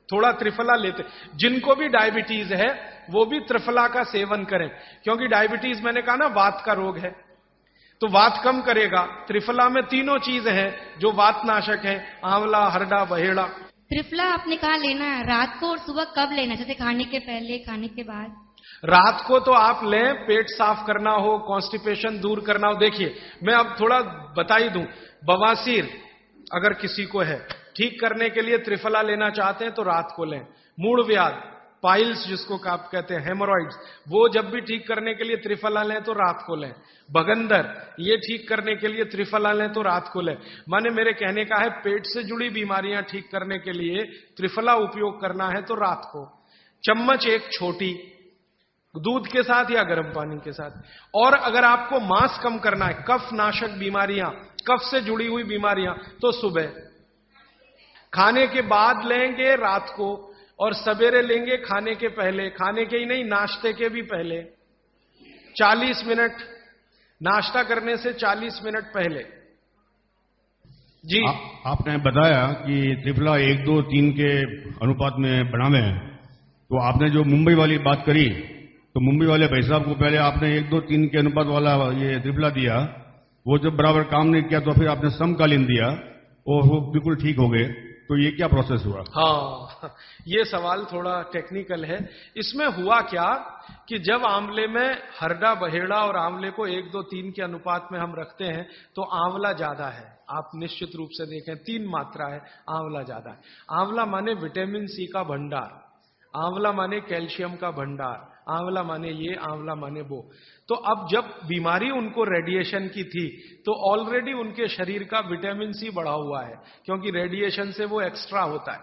Speaker 2: थोड़ा त्रिफला लेते। जिनको भी डायबिटीज है वो भी त्रिफला का सेवन करें, क्योंकि डायबिटीज मैंने कहा ना वात का रोग है, तो वात कम करेगा। त्रिफला में तीनों चीज हैं जो वात नाशक है, आंवला, हरड़ा, बहेड़ा।
Speaker 4: त्रिफला आपने कहा लेना है रात को और सुबह कब लेना? जैसे खाने के पहले, खाने के बाद?
Speaker 2: रात को तो आप लें, पेट साफ करना हो, कॉन्स्टिपेशन दूर करना हो। देखिए, मैं अब थोड़ा बता ही दूं, बवासीर अगर किसी को है, ठीक करने के लिए त्रिफला लेना चाहते हैं तो रात को लें। मूढ़ व्याध पाइल्स जिसको आप कहते हैं, हेमोरॉइड्स, वो जब भी ठीक करने के लिए त्रिफला लें तो रात को लें। भगंदर, ये ठीक करने के लिए त्रिफला लें तो रात को लें। माने मेरे कहने का है, पेट से जुड़ी बीमारियां ठीक करने के लिए त्रिफला उपयोग करना है तो रात को। चम्मच एक छोटी, दूध के साथ या गर्म पानी के साथ। और अगर आपको मांस कम करना है, कफ नाशक बीमारियां, कफ से जुड़ी हुई बीमारियां, तो सुबह खाने के बाद लेंगे रात को, और सवेरे लेंगे खाने के पहले, खाने के ही नहीं नाश्ते के भी पहले 40 मिनट, नाश्ता करने से 40 मिनट पहले। जी
Speaker 5: आपने बताया कि त्रिफला 1, 2, 3 के अनुपात में बनावे हैं, तो आपने जो मुंबई वाली बात करी, तो मुंबई वाले भाई साहब को पहले आपने 1, 2, 3 के अनुपात वाला ये त्रिफला दिया, वो जब बराबर काम नहीं किया तो फिर आपने समकालीन दिया और वो बिल्कुल ठीक हो गए। तो ये क्या प्रोसेस हुआ?
Speaker 2: हाँ, ये सवाल थोड़ा टेक्निकल है। इसमें हुआ क्या कि जब आंवले में हरडा, बहेड़ा और आंवले को 1, 2, 3 के अनुपात में हम रखते हैं तो आंवला ज्यादा है। आप निश्चित रूप से देखें 3 मात्रा है, आंवला ज्यादा है। आंवला माने विटामिन सी का भंडार, आंवला माने कैल्शियम का भंडार, आंवला माने ये, आंवला माने वो। तो अब जब बीमारी उनको रेडिएशन की थी तो ऑलरेडी उनके शरीर का विटामिन सी बढ़ा हुआ है, क्योंकि रेडिएशन से वो एक्स्ट्रा होता है।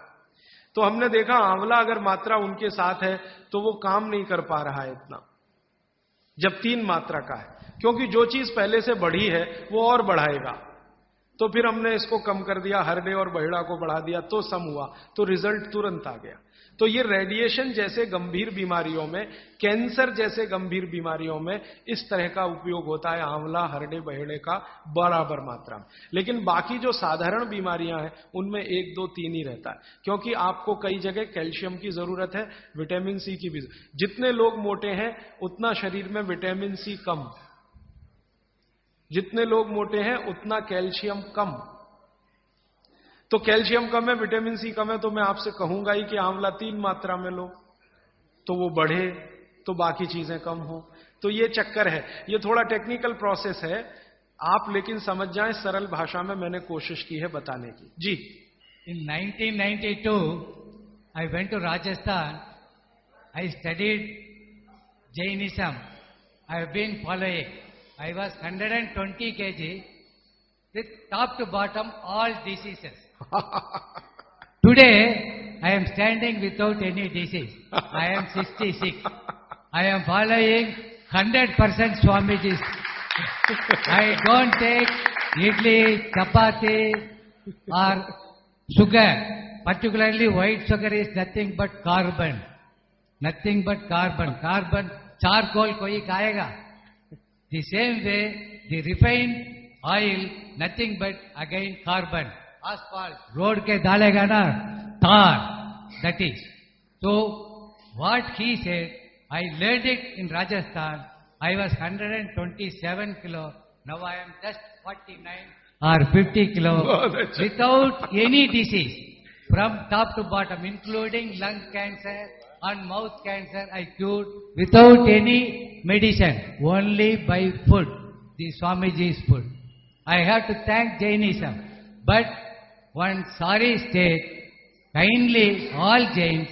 Speaker 2: तो हमने देखा आंवला अगर मात्रा उनके साथ है तो वो काम नहीं कर पा रहा है इतना, जब 3 मात्रा का है, क्योंकि जो चीज पहले से बढ़ी है वो और बढ़ाएगा। तो फिर हमने इसको कम कर दिया, हरडे और बहेड़ा को बढ़ा दिया, तो सम हुआ, तो रिजल्ट तुरंत आ गया। तो ये रेडिएशन जैसे गंभीर बीमारियों में, कैंसर जैसे गंभीर बीमारियों में इस तरह का उपयोग होता है आंवला, हरडे, बहेड़े का बराबर मात्रा में। लेकिन बाकी जो साधारण बीमारियां हैं उनमें 1, 2, 3 ही रहता है, क्योंकि आपको कई जगह कैल्शियम की जरूरत है, विटामिन सी की भी। जितने लोग मोटे हैं उतना शरीर में विटामिन सी कम, जितने लोग मोटे हैं उतना कैल्शियम कम। तो कैल्शियम कम है, विटामिन सी कम है, तो मैं आपसे कहूंगा ही कि आंवला 3 मात्रा में लो, तो वो बढ़े तो बाकी चीजें कम हो। तो ये चक्कर है, ये थोड़ा टेक्निकल प्रोसेस है, आप लेकिन समझ जाएं, सरल भाषा में मैंने कोशिश की है बताने की। जी।
Speaker 6: In 1992, I went to Rajasthan. I studied Jainism. I have been following. I was 120 kg with top to bottom all diseases. Today, I am standing without any disease. I am 66. I am following 100% Swamiji's. I don't take idli, chapati or sugar. Particularly white sugar is nothing but carbon. Nothing but carbon. Carbon, charcoal koi खाएगा. The same way, the refined oil, nothing but again carbon. Asphalt, road के डालेगा ना, tar, that is. So, what he said, I learned it in Rajasthan. I was 127 kilo. Now I am just 49 or 50 kilo without any disease. From top to bottom, including lung cancer and mouth cancer, I cured without any medicine, only by food, the Swamiji's food. I have to thank Jainism. But one sorry state, kindly all Jains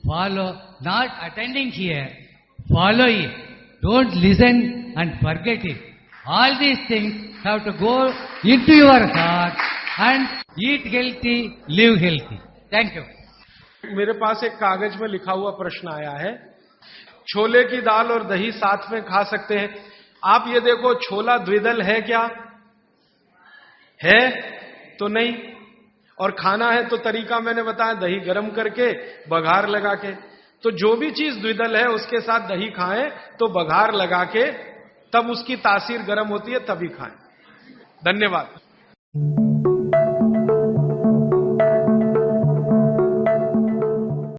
Speaker 6: follow, not attending here, follow it. Don't listen and forget it. All these things have to go into your heart and eat healthy, live healthy. Thank you.
Speaker 2: मेरे पास एक कागज में लिखा हुआ प्रश्न आया है, छोले की दाल और दही साथ में खा सकते हैं? आप ये देखो, छोला द्विदल है क्या? है तो नहीं। और खाना है तो तरीका मैंने बताया, दही गर्म करके बघार लगा के। तो जो भी चीज द्विदल है उसके साथ दही खाएं तो बघार लगा के, तब उसकी तासीर गर्म होती है, तभी खाएं। धन्यवाद।